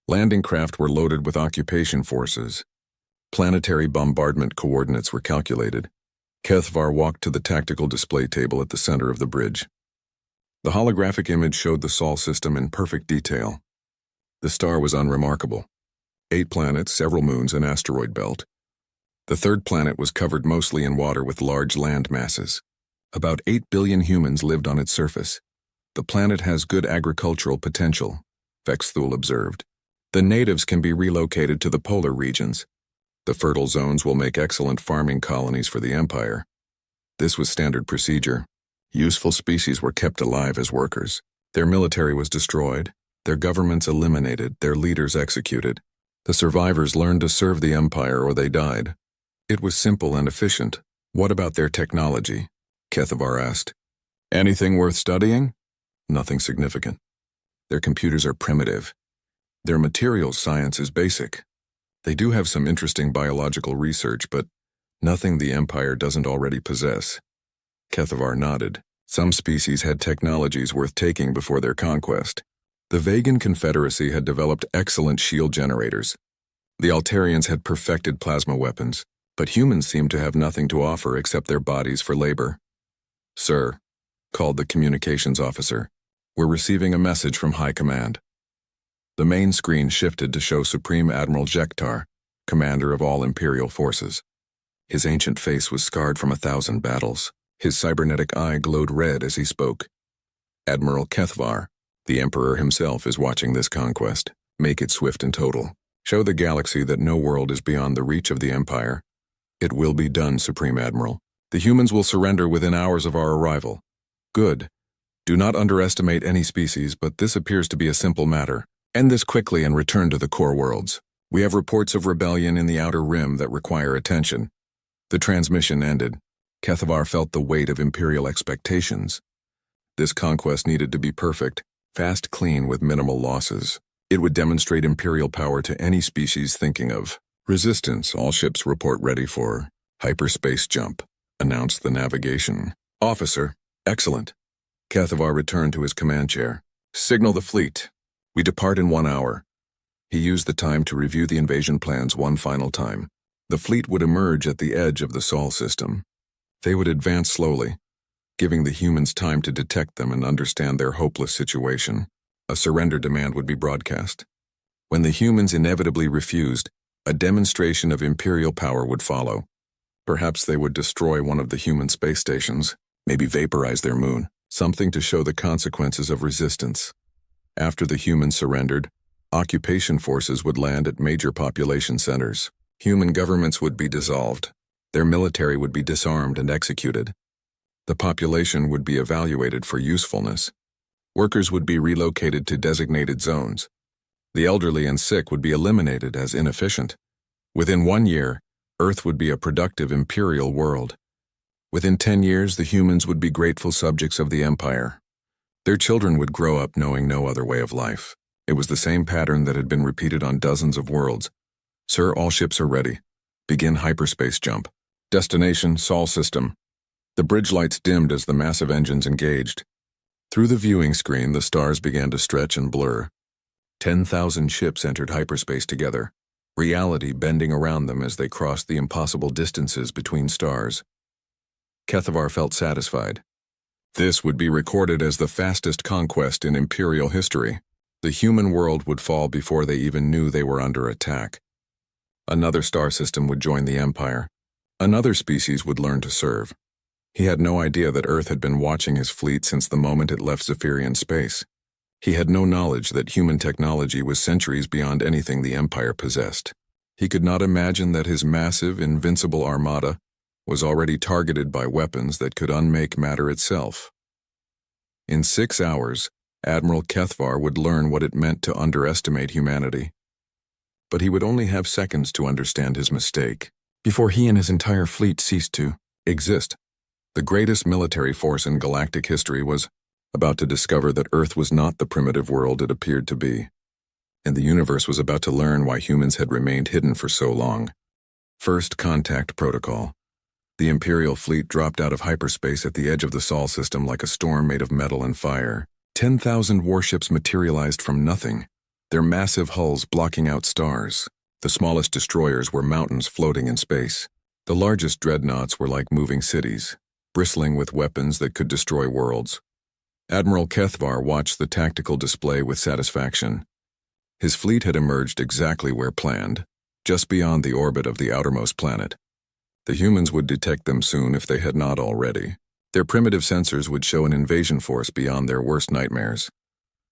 Landing craft were loaded with occupation forces. Planetary bombardment coordinates were calculated. Kethvar walked to the tactical display table at the center of the bridge. The holographic image showed the Sol system in perfect detail. The star was unremarkable. 8 planets, several moons, an asteroid belt. The third planet was covered mostly in water with large land masses. About 8 billion humans lived on its surface. The planet has good agricultural potential, Vexthul observed. The natives can be relocated to the polar regions. The fertile zones will make excellent farming colonies for the Empire. This was standard procedure. Useful species were kept alive as workers. Their military was destroyed, their governments eliminated, their leaders executed. The survivors learned to serve the Empire or they died. It was simple and efficient. What about their technology? Kethvar asked. Anything worth studying? Nothing significant. Their computers are primitive. Their materials science is basic. They do have some interesting biological research, but nothing the Empire doesn't already possess. Kethvar nodded. Some species had technologies worth taking before their conquest. The Vagan Confederacy had developed excellent shield generators. The Altarians had perfected plasma weapons, but humans seemed to have nothing to offer except their bodies for labor. Sir, called the communications officer, we're receiving a message from High Command. The main screen shifted to show Supreme Admiral Jektar, commander of all Imperial forces. His ancient face was scarred from 1,000 battles. His cybernetic eye glowed red as he spoke. Admiral Kethvar, the Emperor himself, is watching this conquest. Make it swift and total. Show the galaxy that no world is beyond the reach of the Empire. It will be done, Supreme Admiral. The humans will surrender within hours of our arrival. Good. Do not underestimate any species, but this appears to be a simple matter. End this quickly and return to the core worlds. We have reports of rebellion in the Outer Rim that require attention. The transmission ended. Kethvar felt the weight of Imperial expectations. This conquest needed to be perfect, fast, clean, with minimal losses. It would demonstrate Imperial power to any species thinking of resistance. All ships report ready for hyperspace jump, announced the navigation officer. Excellent. Kethvar returned to his command chair. Signal the fleet. We depart in 1 hour. He used the time to review the invasion plans one final time. The fleet would emerge at the edge of the Sol system. They would advance slowly, giving the humans time to detect them and understand their hopeless situation. A surrender demand would be broadcast. When the humans inevitably refused, a demonstration of Imperial power would follow. Perhaps they would destroy one of the human space stations, maybe vaporize their moon, something to show the consequences of resistance. After the humans surrendered, occupation forces would land at major population centers. Human governments would be dissolved. Their military would be disarmed and executed. The population would be evaluated for usefulness. Workers would be relocated to designated zones. The elderly and sick would be eliminated as inefficient. Within 1 year, Earth would be a productive imperial world. Within 10 years, the humans would be grateful subjects of the Empire. Their children would grow up knowing no other way of life. It was the same pattern that had been repeated on dozens of worlds. Sir, all ships are ready. Begin hyperspace jump. Destination, Sol system. The bridge lights dimmed as the massive engines engaged. Through the viewing screen, the stars began to stretch and blur. 10,000 ships entered hyperspace together, reality bending around them as they crossed the impossible distances between stars. Kethvar felt satisfied. This would be recorded as the fastest conquest in Imperial history. The human world would fall before they even knew they were under attack. Another star system would join the Empire. Another species would learn to serve. He had no idea that Earth had been watching his fleet since the moment it left Zephyrian space. He had no knowledge that human technology was centuries beyond anything the Empire possessed. He could not imagine that his massive, invincible armada was already targeted by weapons that could unmake matter itself. In 6 hours, Admiral Kethvar would learn what it meant to underestimate humanity. But he would only have seconds to understand his mistake, before he and his entire fleet ceased to exist. The greatest military force in galactic history was about to discover that Earth was not the primitive world it appeared to be, and the universe was about to learn why humans had remained hidden for so long. First Contact Protocol. The Imperial fleet dropped out of hyperspace at the edge of the Sol system like a storm made of metal and fire. 10,000 warships materialized from nothing, their massive hulls blocking out stars. The smallest destroyers were mountains floating in space. The largest dreadnoughts were like moving cities, bristling with weapons that could destroy worlds. Admiral Kethvar watched the tactical display with satisfaction. His fleet had emerged exactly where planned, just beyond the orbit of the outermost planet. The humans would detect them soon if they had not already. Their primitive sensors would show an invasion force beyond their worst nightmares.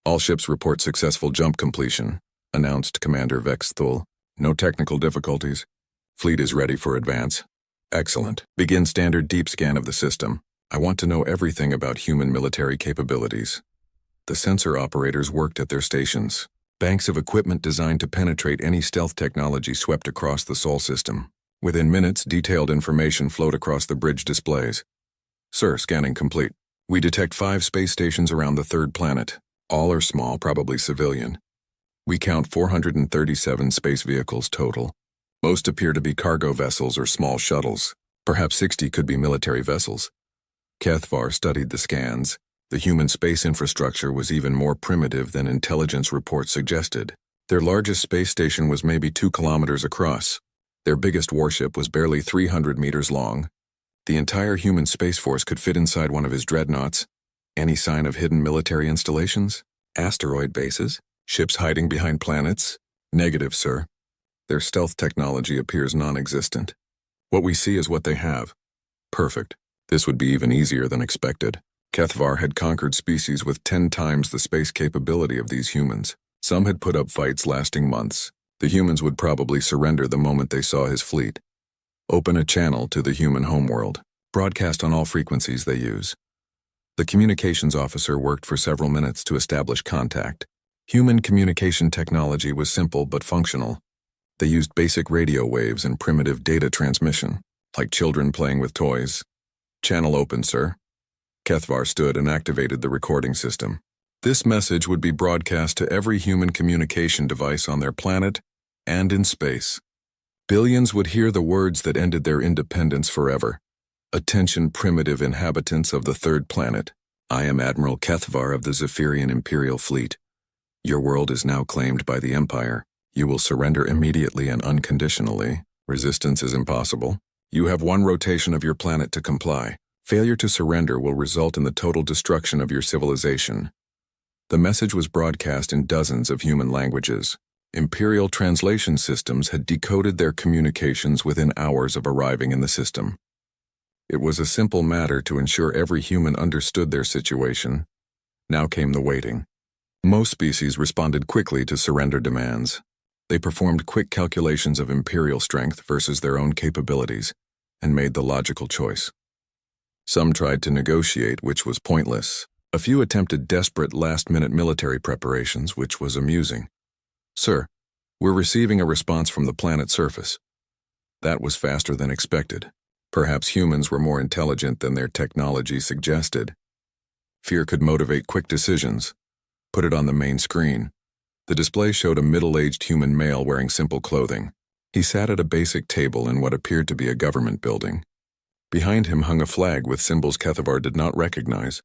All ships report successful jump completion, announced Commander Vex Thul. No technical difficulties. Fleet is ready for advance. Excellent. Begin standard deep scan of the system. I want to know everything about human military capabilities. The sensor operators worked at their stations. Banks of equipment designed to penetrate any stealth technology swept across the Sol system. Within minutes, detailed information flowed across the bridge displays. Sir, scanning complete. We detect 5 space stations around the third planet. All are small, probably civilian. We count 437 space vehicles total. Most appear to be cargo vessels or small shuttles. Perhaps 60 could be military vessels. Kethvar studied the scans. The human space infrastructure was even more primitive than intelligence reports suggested. Their largest space station was maybe 2 kilometers across. Their biggest warship was barely 300 meters long. The entire human space force could fit inside one of his dreadnoughts. Any sign of hidden military installations? Asteroid bases? Ships hiding behind planets? Negative, sir. Their stealth technology appears non-existent. What we see is what they have. Perfect. This would be even easier than expected. Kethvar had conquered species with 10 times the space capability of these humans. Some had put up fights lasting months. The humans would probably surrender the moment they saw his fleet. Open a channel to the human homeworld. Broadcast on all frequencies they use. The communications officer worked for several minutes to establish contact. Human communication technology was simple but functional. They used basic radio waves and primitive data transmission, like children playing with toys. Channel open, sir. Kethvar stood and activated the recording system. This message would be broadcast to every human communication device on their planet and in space. Billions would hear the words that ended their independence forever. Attention, primitive inhabitants of the third planet. I am Admiral Kethvar of the Zephyrian Imperial Fleet. Your world is now claimed by the Empire. You will surrender immediately and unconditionally. Resistance is impossible. You have 1 rotation of your planet to comply. Failure to surrender will result in the total destruction of your civilization. The message was broadcast in dozens of human languages. Imperial translation systems had decoded their communications within hours of arriving in the system. It was a simple matter to ensure every human understood their situation. Now came the waiting. Most species responded quickly to surrender demands. They performed quick calculations of Imperial strength versus their own capabilities and made the logical choice. Some tried to negotiate, which was pointless. A few attempted desperate last-minute military preparations, which was amusing. Sir, we're receiving a response from the planet's surface. That was faster than expected. Perhaps humans were more intelligent than their technology suggested. Fear could motivate quick decisions. Put it on the main screen. The display showed a middle-aged human male wearing simple clothing. He sat at a basic table in what appeared to be a government building. Behind him hung a flag with symbols Kethvar did not recognize.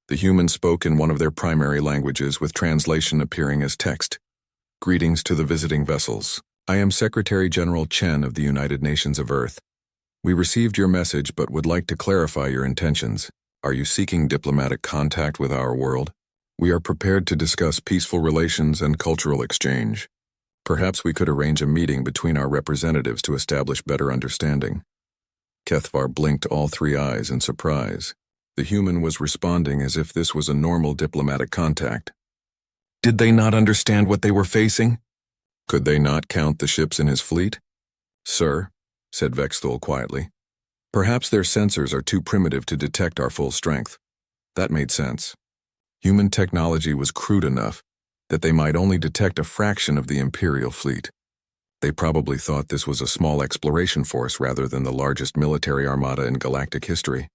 The human spoke in one of their primary languages with translation appearing as text. Greetings to the visiting vessels. I am Secretary General Chen of the United Nations of Earth. We received your message but would like to clarify your intentions. Are you seeking diplomatic contact with our world? We are prepared to discuss peaceful relations and cultural exchange. Perhaps we could arrange a meeting between our representatives to establish better understanding. Kethvar blinked all three eyes in surprise. The human was responding as if this was a normal diplomatic contact. Did they not understand what they were facing? Could they not count the ships in his fleet? Sir, said Vexthul quietly, perhaps their sensors are too primitive to detect our full strength. That made sense. Human technology was crude enough that they might only detect a fraction of the Imperial fleet. They probably thought this was a small exploration force rather than the largest military armada in galactic history.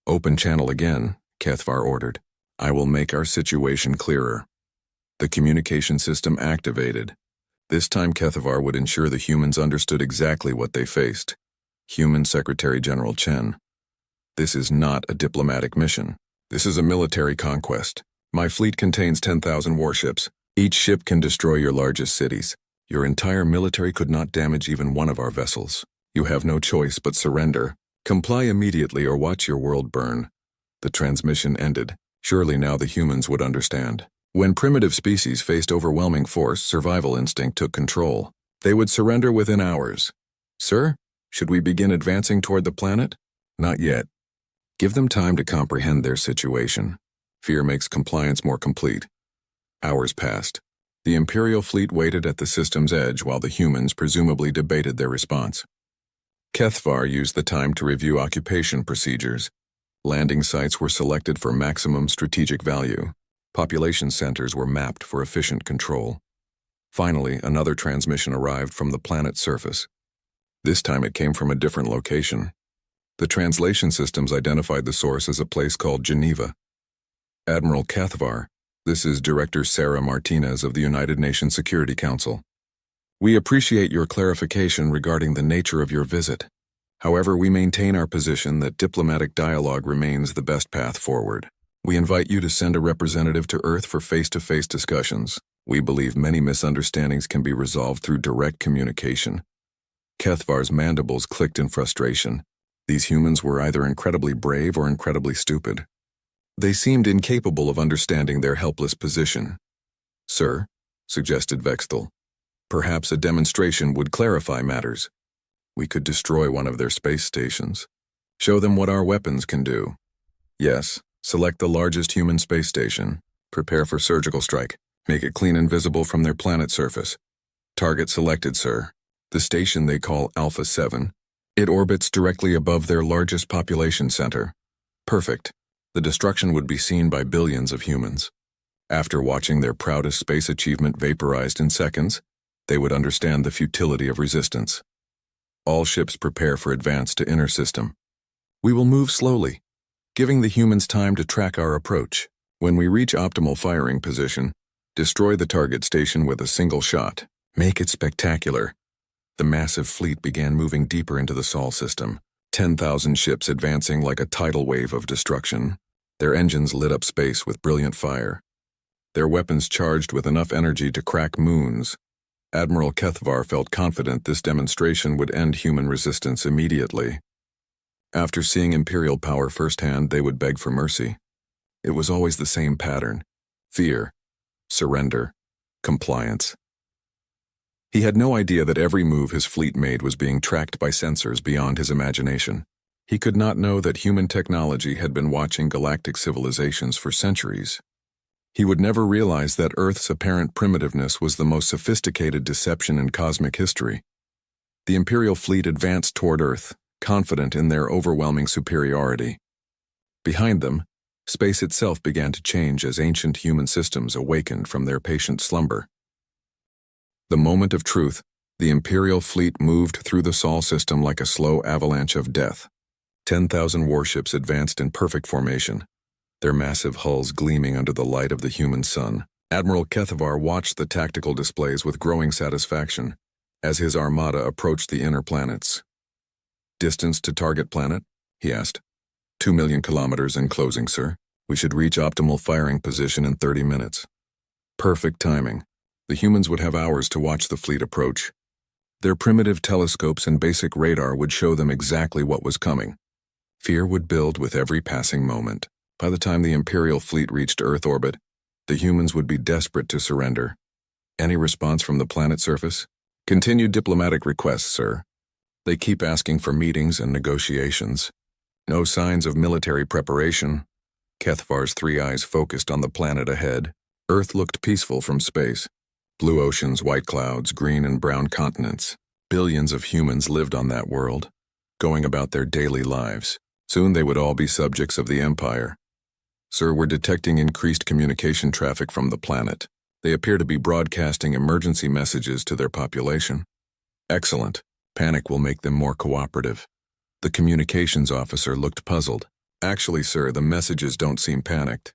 Open channel again, Kethvar ordered. I will make our situation clearer. The communication system activated. This time Kethvar would ensure the humans understood exactly what they faced. Human Secretary General Chen. This is not a diplomatic mission. This is a military conquest. My fleet contains 10,000 warships. Each ship can destroy your largest cities. Your entire military could not damage even one of our vessels. You have no choice but surrender. Comply immediately or watch your world burn. The transmission ended. Surely now the humans would understand. When primitive species faced overwhelming force, survival instinct took control. They would surrender within hours. Sir, should we begin advancing toward the planet? Not yet. Give them time to comprehend their situation. Fear makes compliance more complete. Hours passed. The Imperial fleet waited at the system's edge while the humans presumably debated their response. Kethvar used the time to review occupation procedures. Landing sites were selected for maximum strategic value. Population centers were mapped for efficient control. Finally, another transmission arrived from the planet's surface. This time it came from a different location. The translation systems identified the source as a place called Geneva. Admiral Kethvar, this is Director Sarah Martinez of the United Nations Security Council. We appreciate your clarification regarding the nature of your visit. However, we maintain our position that diplomatic dialogue remains the best path forward. We invite you to send a representative to Earth for face-to-face discussions. We believe many misunderstandings can be resolved through direct communication. Kethvar's mandibles clicked in frustration. These humans were either incredibly brave or incredibly stupid. They seemed incapable of understanding their helpless position. Sir, suggested Vexthul, perhaps a demonstration would clarify matters. We could destroy one of their space stations. Show them what our weapons can do. Yes. Select the largest human space station. Prepare for surgical strike. Make it clean and visible from their planet surface. Target selected, sir. The station they call Alpha 7. It orbits directly above their largest population center. Perfect. The destruction would be seen by billions of humans. After watching their proudest space achievement vaporized in seconds, they would understand the futility of resistance. All ships prepare for advance to inner system. We will move slowly, giving the humans time to track our approach. When we reach optimal firing position, destroy the target station with a single shot. Make it spectacular. The massive fleet began moving deeper into the Sol system, 10,000 ships advancing like a tidal wave of destruction. Their engines lit up space with brilliant fire. Their weapons charged with enough energy to crack moons. Admiral Kethvar felt confident this demonstration would end human resistance immediately. After seeing Imperial power firsthand, they would beg for mercy. It was always the same pattern: fear, surrender, compliance. He had no idea that every move his fleet made was being tracked by sensors beyond his imagination. He could not know that human technology had been watching galactic civilizations for centuries. He would never realize that Earth's apparent primitiveness was the most sophisticated deception in cosmic history. The Imperial fleet advanced toward Earth, confident in their overwhelming superiority. Behind them, space itself began to change as ancient human systems awakened from their patient slumber. The moment of truth, the Imperial fleet moved through the Sol system like a slow avalanche of death. 10,000 warships advanced in perfect formation, their massive hulls gleaming under the light of the human sun. Admiral Kethvar watched the tactical displays with growing satisfaction as his armada approached the inner planets. Distance to target planet? He asked. 2 million kilometers and closing, sir. We should reach optimal firing position in 30 minutes. Perfect timing. The humans would have hours to watch the fleet approach. Their primitive telescopes and basic radar would show them exactly what was coming. Fear would build with every passing moment. By the time the Imperial fleet reached Earth orbit, the humans would be desperate to surrender. Any response from the planet surface? Continued diplomatic requests, sir. They keep asking for meetings and negotiations. No signs of military preparation. Kethvar's three eyes focused on the planet ahead. Earth looked peaceful from space. Blue oceans, white clouds, green and brown continents. Billions of humans lived on that world, going about their daily lives. Soon they would all be subjects of the Empire. Sir, we're detecting increased communication traffic from the planet. They appear to be broadcasting emergency messages to their population. Excellent. Panic will make them more cooperative. The communications officer looked puzzled. Actually, sir, the messages don't seem panicked.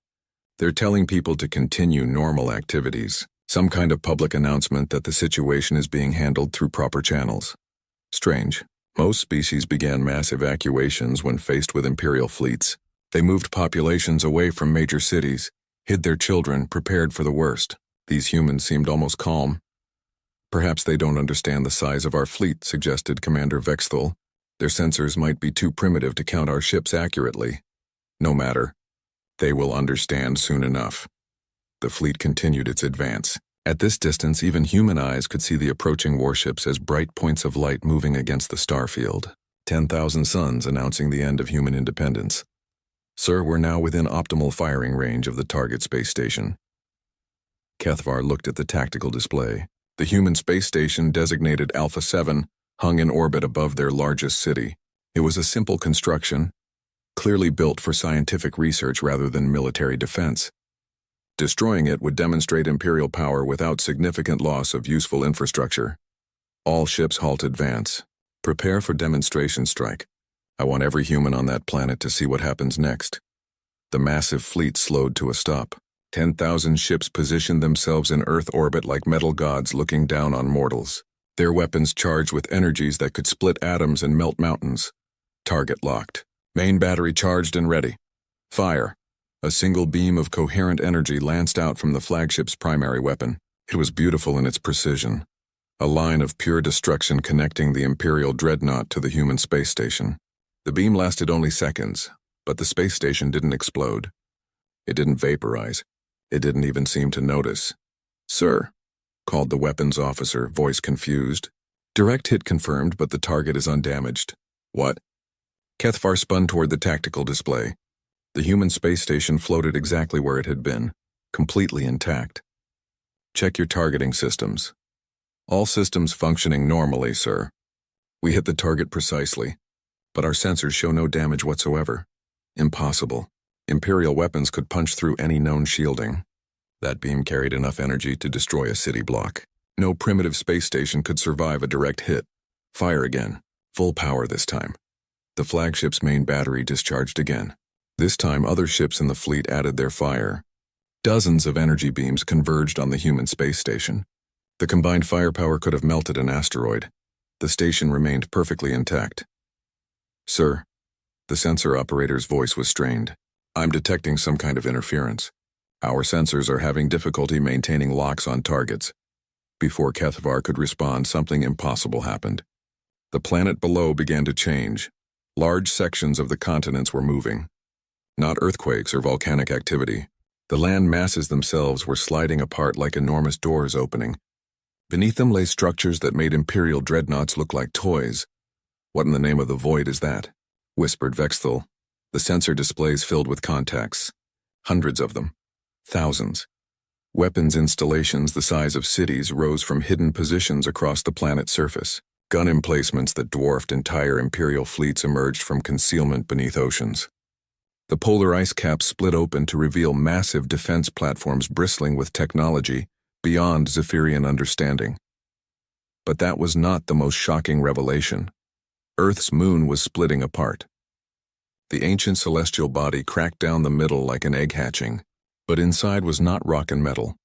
They're telling people to continue normal activities. Some kind of public announcement that the situation is being handled through proper channels. Strange. Most species began mass evacuations when faced with Imperial fleets. They moved populations away from major cities, hid their children, prepared for the worst. These humans seemed almost calm. Perhaps they don't understand the size of our fleet, suggested Commander Vexthal. Their sensors might be too primitive to count our ships accurately. No matter. They will understand soon enough. The fleet continued its advance. At this distance, even human eyes could see the approaching warships as bright points of light moving against the starfield. 10,000 suns announcing the end of human independence. Sir, we're now within optimal firing range of the target space station. Kethvar looked at the tactical display. The human space station, designated Alpha 7, hung in orbit above their largest city. It was a simple construction, clearly built for scientific research rather than military defense. Destroying it would demonstrate Imperial power without significant loss of useful infrastructure. All ships halt advance. Prepare for demonstration strike. I want every human on that planet to see what happens next. The massive fleet slowed to a stop. 10,000 ships positioned themselves in Earth orbit like metal gods looking down on mortals. Their weapons charged with energies that could split atoms and melt mountains. Target locked. Main battery charged and ready. Fire. A single beam of coherent energy lanced out from the flagship's primary weapon. It was beautiful in its precision. A line of pure destruction connecting the Imperial dreadnought to the human space station. The beam lasted only seconds, but the space station didn't explode. It didn't vaporize. It didn't even seem to notice. Sir, called the weapons officer, voice confused. Direct hit confirmed, but the target is undamaged. What? Kethvar spun toward the tactical display. The human space station floated exactly where it had been, completely intact. Check your targeting systems. All systems functioning normally, sir. We hit the target precisely, but our sensors show no damage whatsoever. Impossible. Imperial weapons could punch through any known shielding. That beam carried enough energy to destroy a city block. No primitive space station could survive a direct hit. Fire again. Full power this time. The flagship's main battery discharged again. This time, other ships in the fleet added their fire. Dozens of energy beams converged on the human space station. The combined firepower could have melted an asteroid. The station remained perfectly intact. Sir, the sensor operator's voice was strained. I'm detecting some kind of interference. Our sensors are having difficulty maintaining locks on targets. Before Kethvar could respond, something impossible happened. The planet below began to change. Large sections of the continents were moving. Not earthquakes or volcanic activity. The land masses themselves were sliding apart like enormous doors opening. Beneath them lay structures that made Imperial dreadnoughts look like toys. What in the name of the void is that? Whispered Vexthal. The sensor displays filled with contacts. Hundreds of them. Thousands. Weapons installations the size of cities rose from hidden positions across the planet's surface. Gun emplacements that dwarfed entire Imperial fleets emerged from concealment beneath oceans. The polar ice caps split open to reveal massive defense platforms bristling with technology beyond Zephyrian understanding. But that was not the most shocking revelation. Earth's moon was splitting apart. The ancient celestial body cracked down the middle like an egg hatching, but inside was not rock and metal.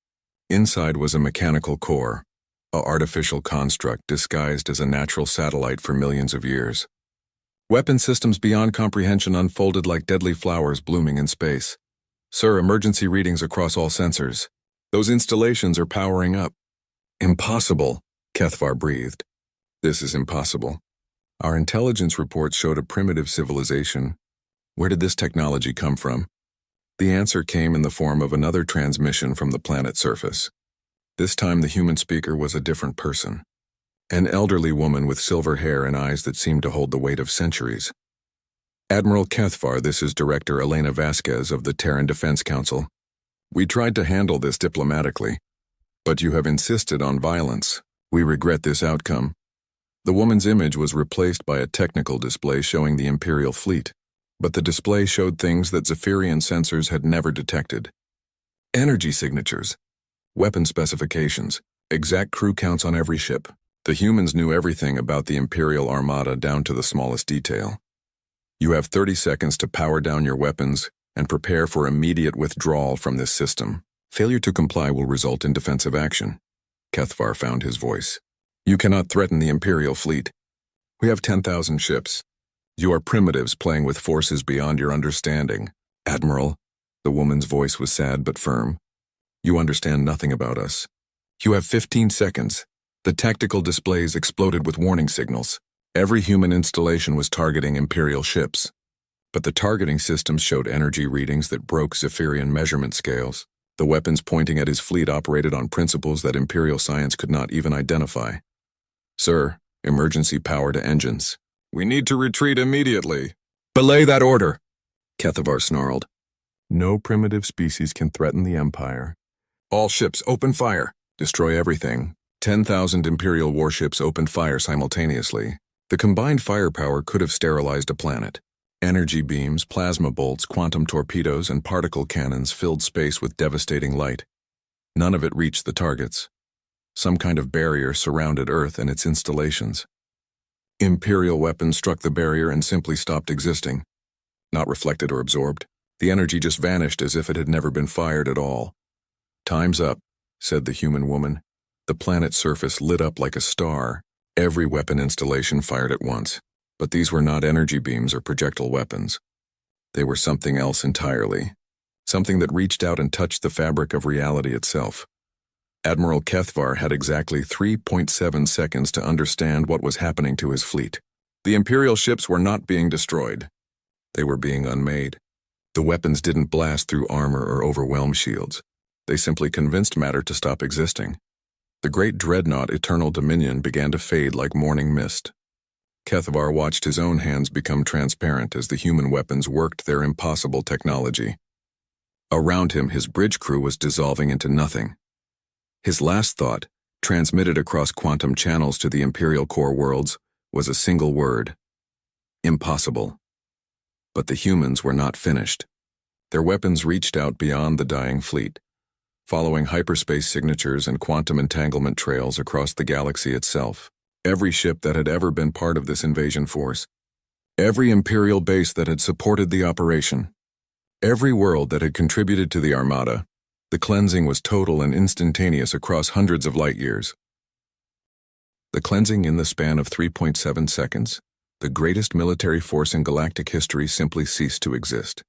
Inside was a mechanical core, an artificial construct disguised as a natural satellite for millions of years. Weapon systems beyond comprehension unfolded like deadly flowers blooming in space. Sir, emergency readings across all sensors. Those installations are powering up. Impossible, Kethvar breathed. This is impossible. Our intelligence reports showed a primitive civilization, Where did this technology come from? The answer came in the form of another transmission from the planet's surface. This time the human speaker was a different person. An elderly woman with silver hair and eyes that seemed to hold the weight of centuries. Admiral Cathvar, this is Director Elena Vasquez of the Terran Defense Council. We tried to handle this diplomatically, but you have insisted on violence. We regret this outcome. The woman's image was replaced by a technical display showing the Imperial fleet, but the display showed things that Zephyrian sensors had never detected. Energy signatures, weapon specifications, exact crew counts on every ship. The humans knew everything about the Imperial Armada down to the smallest detail. You have 30 seconds to power down your weapons and prepare for immediate withdrawal from this system. Failure to comply will result in defensive action. Cathvar found his voice. You cannot threaten the Imperial fleet. We have 10,000 ships. You are primitives playing with forces beyond your understanding. Admiral, the woman's voice was sad but firm. You understand nothing about us. You have 15 seconds. The tactical displays exploded with warning signals. Every human installation was targeting Imperial ships. But the targeting systems showed energy readings that broke Zephyrian measurement scales. The weapons pointing at his fleet operated on principles that Imperial science could not even identify. Sir, emergency power to engines. We need to retreat immediately. Belay that order, Cathvar snarled. No primitive species can threaten the Empire. All ships open fire. Destroy everything. 10,000 Imperial warships opened fire simultaneously. The combined firepower could have sterilized a planet. Energy beams, plasma bolts, quantum torpedoes, and particle cannons filled space with devastating light. None of it reached the targets. Some kind of barrier surrounded Earth and its installations. Imperial weapons struck the barrier and simply stopped existing. Not reflected or absorbed. The energy just vanished as if it had never been fired at all. Time's up, said the human woman. The planet's surface lit up like a star. Every weapon installation fired at once. But these were not energy beams or projectile weapons. They were something else entirely. Something that reached out and touched the fabric of reality itself. Admiral Cathvar had exactly 3.7 seconds to understand what was happening to his fleet. The Imperial ships were not being destroyed. They were being unmade. The weapons didn't blast through armor or overwhelm shields. They simply convinced matter to stop existing. The great dreadnought Eternal Dominion began to fade like morning mist. Cathvar watched his own hands become transparent as the human weapons worked their impossible technology. Around him, his bridge crew was dissolving into nothing. His last thought, transmitted across quantum channels to the Imperial core worlds, was a single word: impossible. But the humans were not finished. Their weapons reached out beyond the dying fleet, following hyperspace signatures and quantum entanglement trails across the galaxy itself. Every ship that had ever been part of this invasion force, every Imperial base that had supported the operation, every world that had contributed to the Armada, the cleansing was total and instantaneous across hundreds of light years. The cleansing in the span of 3.7 seconds, the greatest military force in galactic history simply ceased to exist.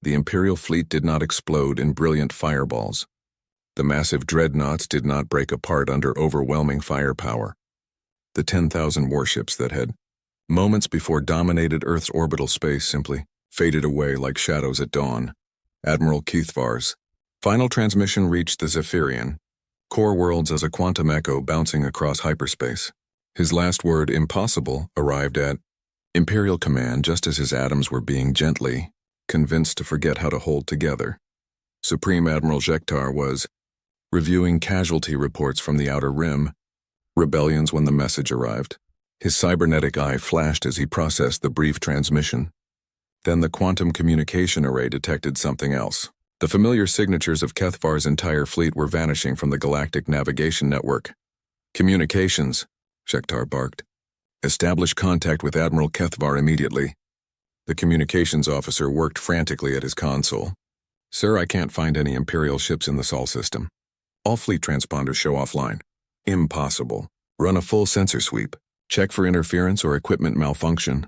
The Imperial fleet did not explode in brilliant fireballs. The massive dreadnoughts did not break apart under overwhelming firepower. The 10,000 warships that had, moments before, dominated Earth's orbital space simply faded away like shadows at dawn. Admiral Cathvar's final transmission reached the Zephyrian core worlds as a quantum echo bouncing across hyperspace. His last word, impossible, arrived at Imperial command just as his atoms were being gently convinced to forget how to hold together. Supreme Admiral Jektar was reviewing casualty reports from the Outer Rim, rebellions when the message arrived. His cybernetic eye flashed as he processed the brief transmission. Then the quantum communication array detected something else. The familiar signatures of Cathvar's entire fleet were vanishing from the Galactic navigation network. Communications, Jektar barked. Establish contact with Admiral Cathvar immediately. The communications officer worked frantically at his console. Sir, I can't find any Imperial ships in the Sol system. All fleet transponders show offline. Impossible. Run a full sensor sweep. Check for interference or equipment malfunction.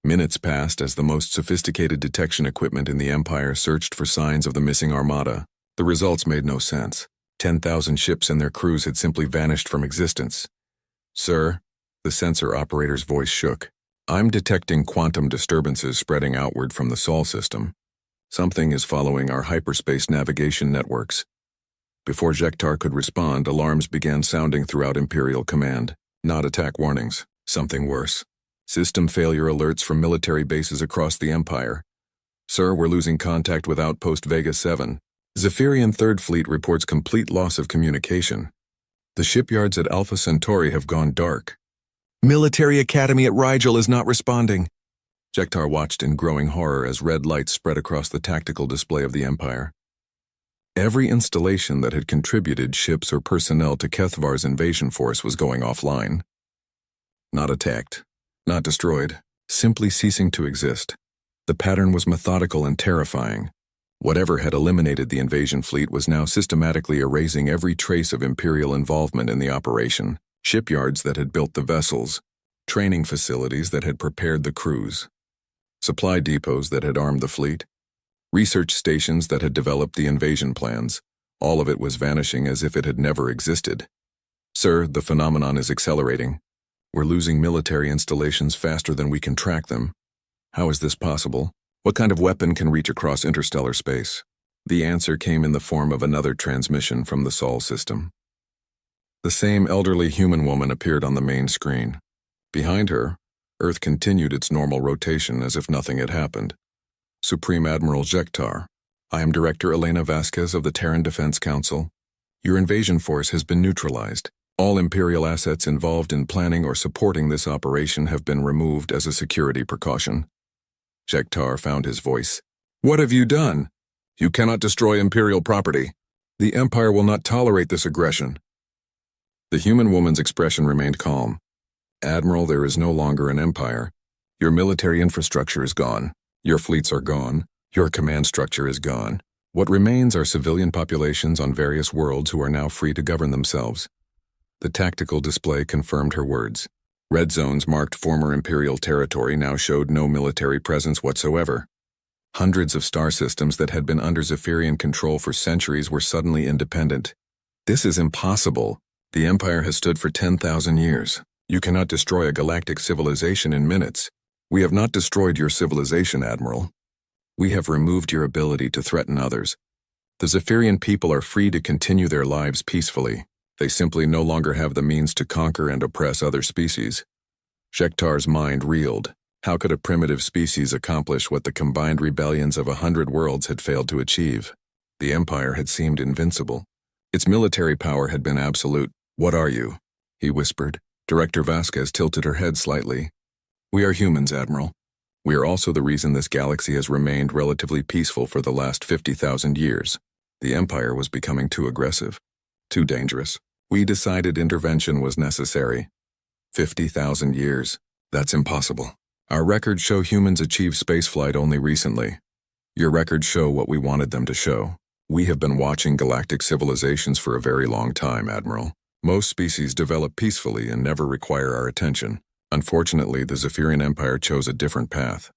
Minutes passed as the most sophisticated detection equipment in the Empire searched for signs of the missing Armada. The results made no sense. 10,000 ships and their crews had simply vanished from existence. Sir, the sensor operator's voice shook. I'm detecting quantum disturbances spreading outward from the Sol system. Something is following our hyperspace navigation networks. Before Jektar could respond, alarms began sounding throughout Imperial Command. Not attack warnings, something worse. System failure alerts from military bases across the Empire. Sir, we're losing contact with Outpost Vega 7. Zephyrian Third Fleet reports complete loss of communication. The shipyards at Alpha Centauri have gone dark. Military Academy at Rigel is not responding. Jektar watched in growing horror as red lights spread across the tactical display of the Empire. Every installation that had contributed ships or personnel to Kethvar's invasion force was going offline. Not attacked, not destroyed, simply ceasing to exist. The pattern was methodical and terrifying. Whatever had eliminated the invasion fleet was now systematically erasing every trace of Imperial involvement in the operation. Shipyards that had built the vessels, training facilities that had prepared the crews, supply depots that had armed the fleet, research stations that had developed the invasion plans. All of it was vanishing as if it had never existed. Sir, the phenomenon is accelerating. We're losing military installations faster than we can track them. How is this possible? What kind of weapon can reach across interstellar space? The answer came in the form of another transmission from the Sol system. The same elderly human woman appeared on the main screen. Behind her, Earth continued its normal rotation as if nothing had happened. Supreme Admiral Jektar, I am Director Elena Vasquez of the Terran Defense Council. Your invasion force has been neutralized. All Imperial assets involved in planning or supporting this operation have been removed as a security precaution. Jektar found his voice. What have you done? You cannot destroy Imperial property. The Empire will not tolerate this aggression. The human woman's expression remained calm. Admiral, there is no longer an empire. Your military infrastructure is gone. Your fleets are gone. Your command structure is gone. What remains are civilian populations on various worlds who are now free to govern themselves. The tactical display confirmed her words. Red zones marked former Imperial territory now showed no military presence whatsoever. Hundreds of star systems that had been under Zephyrian control for centuries were suddenly independent. This is impossible. The Empire has stood for 10,000 years. You cannot destroy a galactic civilization in minutes. We have not destroyed your civilization, Admiral. We have removed your ability to threaten others. The Zephyrian people are free to continue their lives peacefully. They simply no longer have the means to conquer and oppress other species. Jektar's mind reeled. How could a primitive species accomplish what the combined rebellions of 100 worlds had failed to achieve? The Empire had seemed invincible. Its military power had been absolute. What are you? He whispered. Director Vasquez tilted her head slightly. We are humans, Admiral. We are also the reason this galaxy has remained relatively peaceful for the last 50,000 years. The Empire was becoming too aggressive, too dangerous. We decided intervention was necessary. 50,000 years. That's impossible. Our records show humans achieve spaceflight only recently. Your records show what we wanted them to show. We have been watching galactic civilizations for a very long time, Admiral. Most species develop peacefully and never require our attention. Unfortunately, the Zephyrian Empire chose a different path.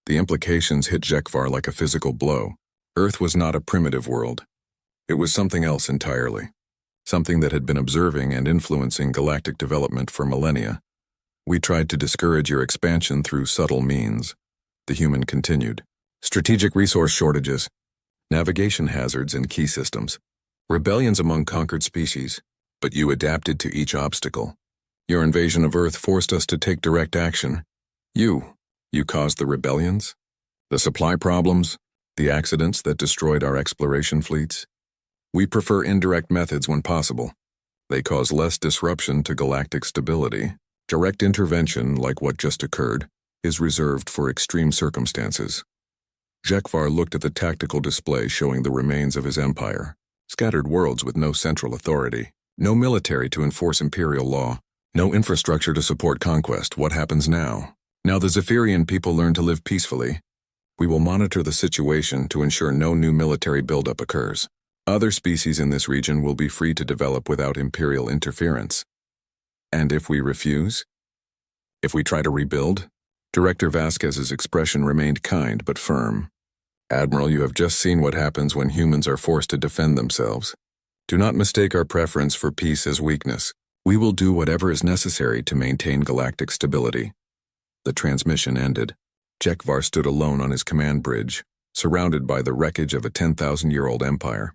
The implications hit Jekvar like a physical blow. Earth was not a primitive world. It was something else entirely. Something that had been observing and influencing galactic development for millennia. We tried to discourage your expansion through subtle means. The human continued. Strategic resource shortages, navigation hazards in key systems, rebellions among conquered species. But you adapted to each obstacle. Your invasion of Earth forced us to take direct action. You caused the rebellions, the supply problems, the accidents that destroyed our exploration fleets. We prefer indirect methods when possible. They cause less disruption to galactic stability. Direct intervention, like what just occurred, is reserved for extreme circumstances. Jekvar looked at the tactical display showing the remains of his empire. Scattered worlds with no central authority. No military to enforce imperial law. No infrastructure to support conquest. What happens now? Now the Zephyrian people learn to live peacefully. We will monitor the situation to ensure no new military buildup occurs. Other species in this region will be free to develop without imperial interference. And if we refuse? If we try to rebuild? Director Vasquez's expression remained kind but firm. Admiral, you have just seen what happens when humans are forced to defend themselves. Do not mistake our preference for peace as weakness. We will do whatever is necessary to maintain galactic stability. The transmission ended. Jekvar stood alone on his command bridge, surrounded by the wreckage of a 10,000-year-old empire.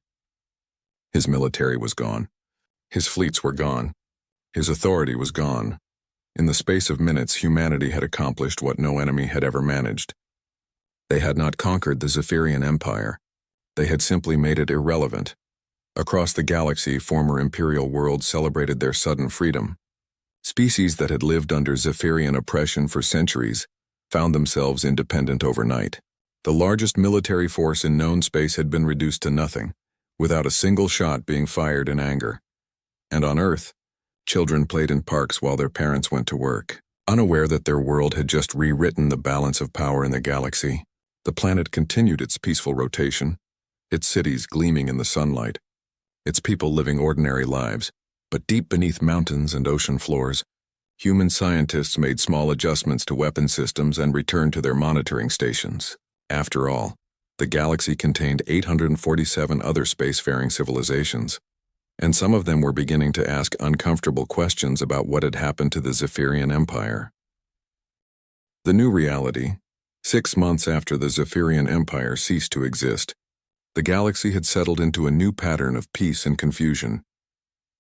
His military was gone. His fleets were gone. His authority was gone. In the space of minutes, humanity had accomplished what no enemy had ever managed. They had not conquered the Zephyrian Empire. They had simply made it irrelevant. Across the galaxy, former imperial worlds celebrated their sudden freedom. Species that had lived under Zephyrian oppression for centuries found themselves independent overnight. The largest military force in known space had been reduced to nothing, without a single shot being fired in anger. And on Earth, children played in parks while their parents went to work, unaware that their world had just rewritten the balance of power in the galaxy. The planet continued its peaceful rotation, its cities gleaming in the sunlight, its people living ordinary lives, but deep beneath mountains and ocean floors, human scientists made small adjustments to weapon systems and returned to their monitoring stations. After all, the galaxy contained 847 other spacefaring civilizations, and some of them were beginning to ask uncomfortable questions about what had happened to the Zephyrian Empire. The new reality, 6 months after the Zephyrian Empire ceased to exist, the galaxy had settled into a new pattern of peace and confusion.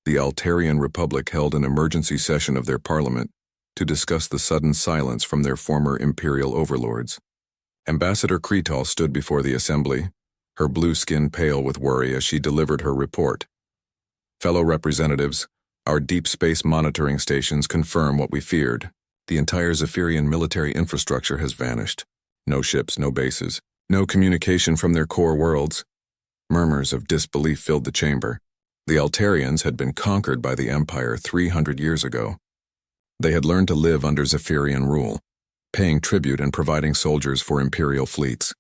The Altarian Republic held an emergency session of their parliament to discuss the sudden silence from their former imperial overlords. Ambassador Kretal stood before the assembly, her blue skin pale with worry as she delivered her report. Fellow representatives, our deep space monitoring stations confirm what we feared. The entire Zephyrian military infrastructure has vanished. No ships, no bases, no communication from their core worlds. Murmurs of disbelief filled the chamber. The Altarians had been conquered by the Empire 300 years ago. They had learned to live under Zephyrian rule, paying tribute and providing soldiers for imperial fleets.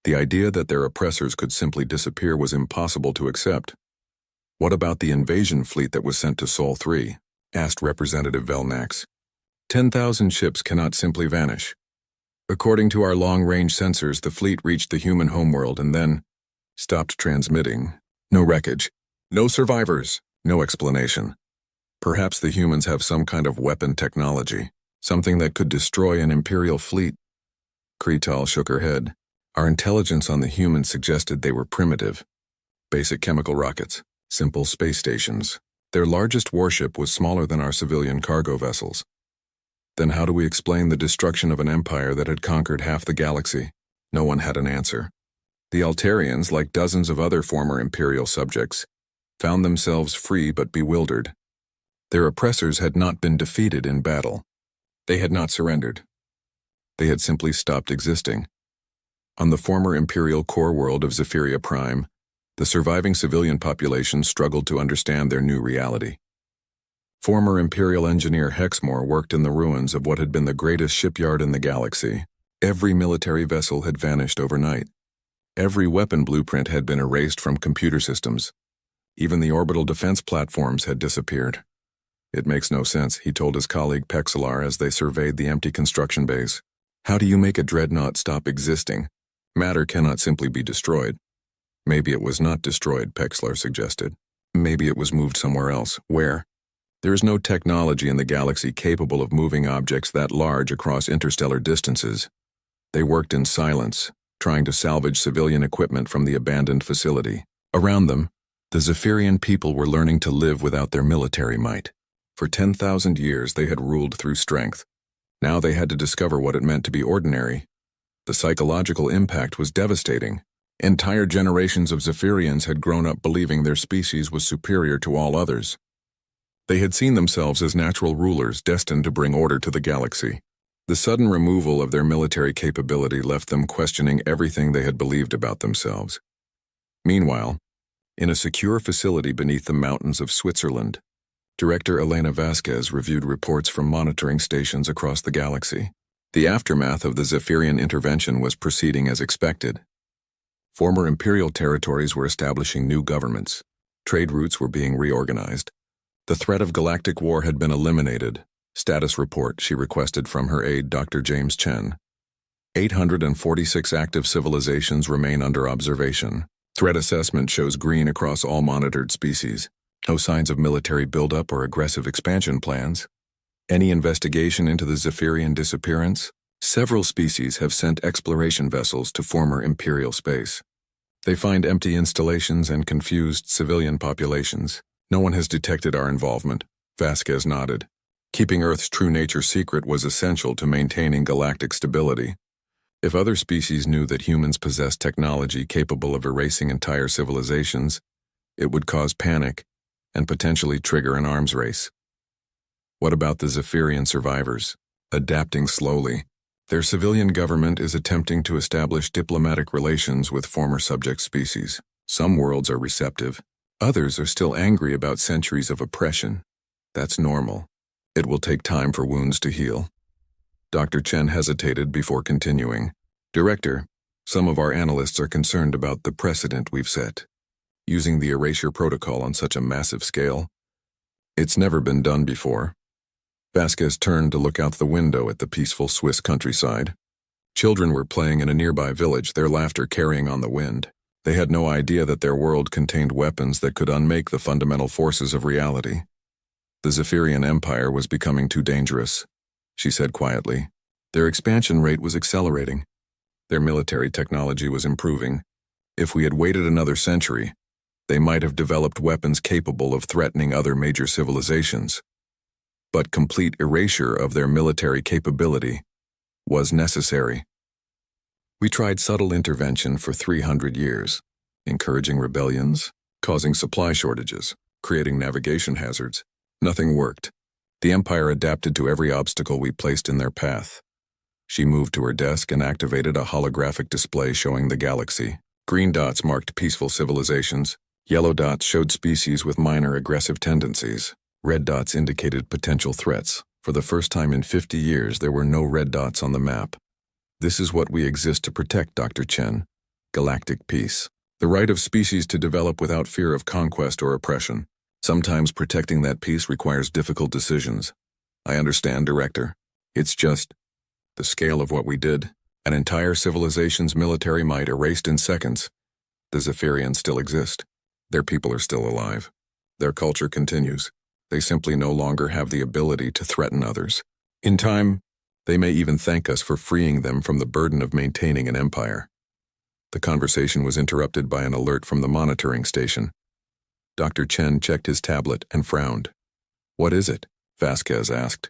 The idea that their oppressors could simply disappear was impossible to accept. "What about the invasion fleet that was sent to Sol 3? Asked Representative Velnax. 10,000 ships cannot simply vanish. According to our long-range sensors, the fleet reached the human homeworld and then stopped transmitting. No wreckage, no survivors, no explanation. Perhaps the humans have some kind of weapon technology, something that could destroy an imperial fleet." Kretal shook her head. "Our intelligence on the humans suggested they were primitive. Basic chemical rockets, simple space stations. Their largest warship was smaller than our civilian cargo vessels. Then how do we explain the destruction of an empire that had conquered half the galaxy?" No one had an answer. The Altarians, like dozens of other former imperial subjects, found themselves free but bewildered. Their oppressors had not been defeated in battle. They had not surrendered. They had simply stopped existing. On the former imperial core world of Zephyria Prime, the surviving civilian population struggled to understand their new reality. Former Imperial engineer Hexmore worked in the ruins of what had been the greatest shipyard in the galaxy. Every military vessel had vanished overnight. Every weapon blueprint had been erased from computer systems. Even the orbital defense platforms had disappeared. "It makes no sense," he told his colleague Pexelar as they surveyed the empty construction base. "How do you make a dreadnought stop existing? Matter cannot simply be destroyed." "Maybe it was not destroyed," Pexelar suggested. "Maybe it was moved somewhere else. Where? There is no technology in the galaxy capable of moving objects that large across interstellar distances. They worked in silence, trying to salvage civilian equipment from the abandoned facility. Around them, the Zephyrian people were learning to live without their military might. For 10,000 years they had ruled through strength. Now they had to discover what it meant to be ordinary. The psychological impact was devastating. Entire generations of Zephyrians had grown up believing their species was superior to all others. They had seen themselves as natural rulers destined to bring order to the galaxy. The sudden removal of their military capability left them questioning everything they had believed about themselves. Meanwhile, in a secure facility beneath the mountains of Switzerland, Director Elena Vasquez reviewed reports from monitoring stations across the galaxy. The aftermath of the Zephyrian intervention was proceeding as expected. Former imperial territories were establishing new governments. Trade routes were being reorganized. The threat of galactic war had been eliminated. Status report, she requested from her aide, Dr. James Chen. 846 active civilizations remain under observation. Threat assessment shows green across all monitored species. No signs of military buildup or aggressive expansion plans. Any investigation into the Zephyrian disappearance? Several species have sent exploration vessels to former Imperial space. They find empty installations and confused civilian populations. No one has detected our involvement. Vasquez nodded. Keeping Earth's true nature secret was essential to maintaining galactic stability. If other species knew that humans possess technology capable of erasing entire civilizations, it would cause panic and potentially trigger an arms race. What about the Zephyrian survivors? Adapting slowly. Their civilian government is attempting to establish diplomatic relations with former subject species. Some worlds are receptive. Others are still angry about centuries of oppression. That's normal. It will take time for wounds to heal. Dr. Chen hesitated before continuing. Director, some of our analysts are concerned about the precedent we've set. Using the erasure protocol on such a massive scale. It's never been done before. Vasquez turned to look out the window at the peaceful Swiss countryside. Children were playing in a nearby village, their laughter carrying on the wind. They had no idea that their world contained weapons that could unmake the fundamental forces of reality. The Zephyrian Empire was becoming too dangerous, she said quietly. Their expansion rate was accelerating. Their military technology was improving. If we had waited another century, they might have developed weapons capable of threatening other major civilizations. But complete erasure of their military capability was necessary. We tried subtle intervention for 300 years, encouraging rebellions, causing supply shortages, creating navigation hazards. Nothing worked. The Empire adapted to every obstacle we placed in their path. She moved to her desk and activated a holographic display showing the galaxy. Green dots marked peaceful civilizations. Yellow dots showed species with minor aggressive tendencies. Red dots indicated potential threats. For the first time in 50 years, there were no red dots on the map. This is what we exist to protect, Dr. Chen. Galactic peace. The right of species to develop without fear of conquest or oppression. Sometimes protecting that peace requires difficult decisions. I understand, Director. It's just the scale of what we did. An entire civilization's military might erased in seconds. The Zephyrians still exist. Their people are still alive. Their culture continues. They simply no longer have the ability to threaten others. In time, they may even thank us for freeing them from the burden of maintaining an empire. The conversation was interrupted by an alert from the monitoring station. Dr. Chen checked his tablet and frowned. What is it? Vasquez asked.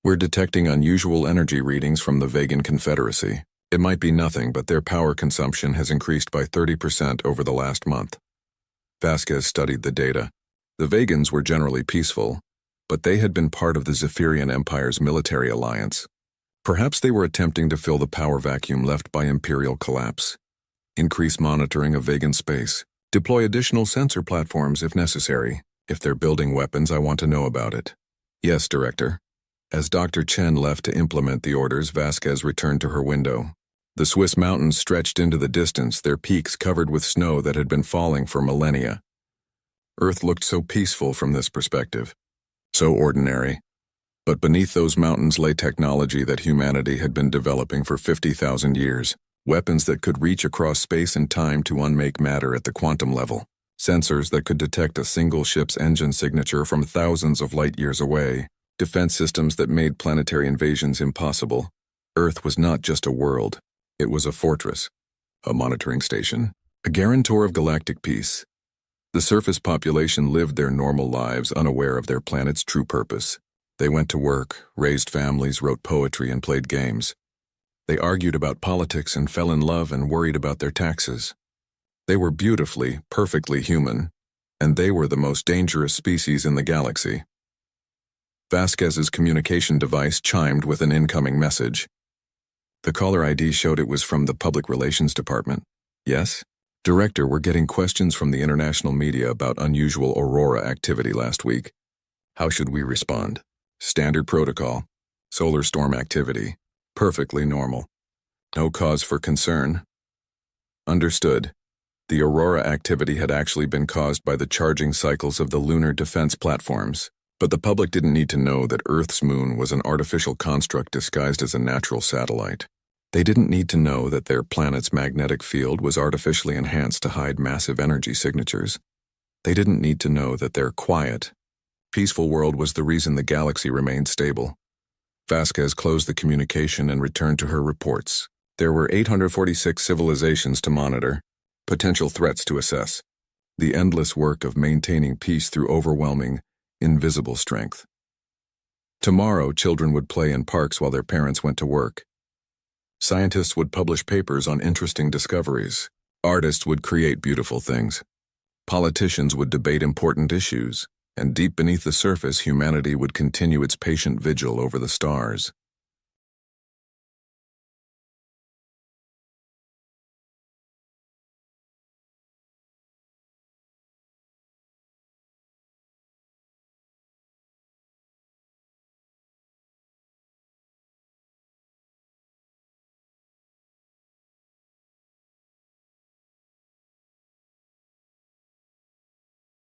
We're detecting unusual energy readings from the Vegan Confederacy. It might be nothing, but their power consumption has increased by 30% over the last month. Vasquez studied the data. The Vegans were generally peaceful, but they had been part of the Zephyrian Empire's military alliance. Perhaps they were attempting to fill the power vacuum left by Imperial collapse. Increase monitoring of Vegan space. Deploy additional sensor platforms if necessary. If they're building weapons, I want to know about it. Yes, Director. As Dr. Chen left to implement the orders, Vasquez returned to her window. The Swiss mountains stretched into the distance, their peaks covered with snow that had been falling for millennia. Earth looked so peaceful from this perspective, so ordinary. But beneath those mountains lay technology that humanity had been developing for 50,000 years. Weapons that could reach across space and time to unmake matter at the quantum level. Sensors that could detect a single ship's engine signature from thousands of light years away. Defense systems that made planetary invasions impossible. Earth was not just a world. It was a fortress, a monitoring station, a guarantor of galactic peace. The surface population lived their normal lives unaware of their planet's true purpose. They went to work, raised families, wrote poetry, and played games. They argued about politics and fell in love and worried about their taxes. They were beautifully, perfectly human, and they were the most dangerous species in the galaxy. Vasquez's communication device chimed with an incoming message. The caller ID showed it was from the Public Relations Department. Yes? Director, we're getting questions from the international media about unusual aurora activity last week. How should we respond? Standard protocol. Solar storm activity. Perfectly normal. No cause for concern. Understood. The aurora activity had actually been caused by the charging cycles of the lunar defense platforms, but the public didn't need to know that Earth's moon was an artificial construct disguised as a natural satellite. They didn't need to know that their planet's magnetic field was artificially enhanced to hide massive energy signatures. They didn't need to know that their quiet, Peaceful world was the reason the galaxy remained stable. Vasquez closed the communication and returned to her reports. There were 846 civilizations to monitor, potential threats to assess. The endless work of maintaining peace through overwhelming, invisible strength. Tomorrow, children would play in parks while their parents went to work. Scientists would publish papers on interesting discoveries. Artists would create beautiful things. Politicians would debate important issues, and deep beneath the surface, humanity would continue its patient vigil over the stars.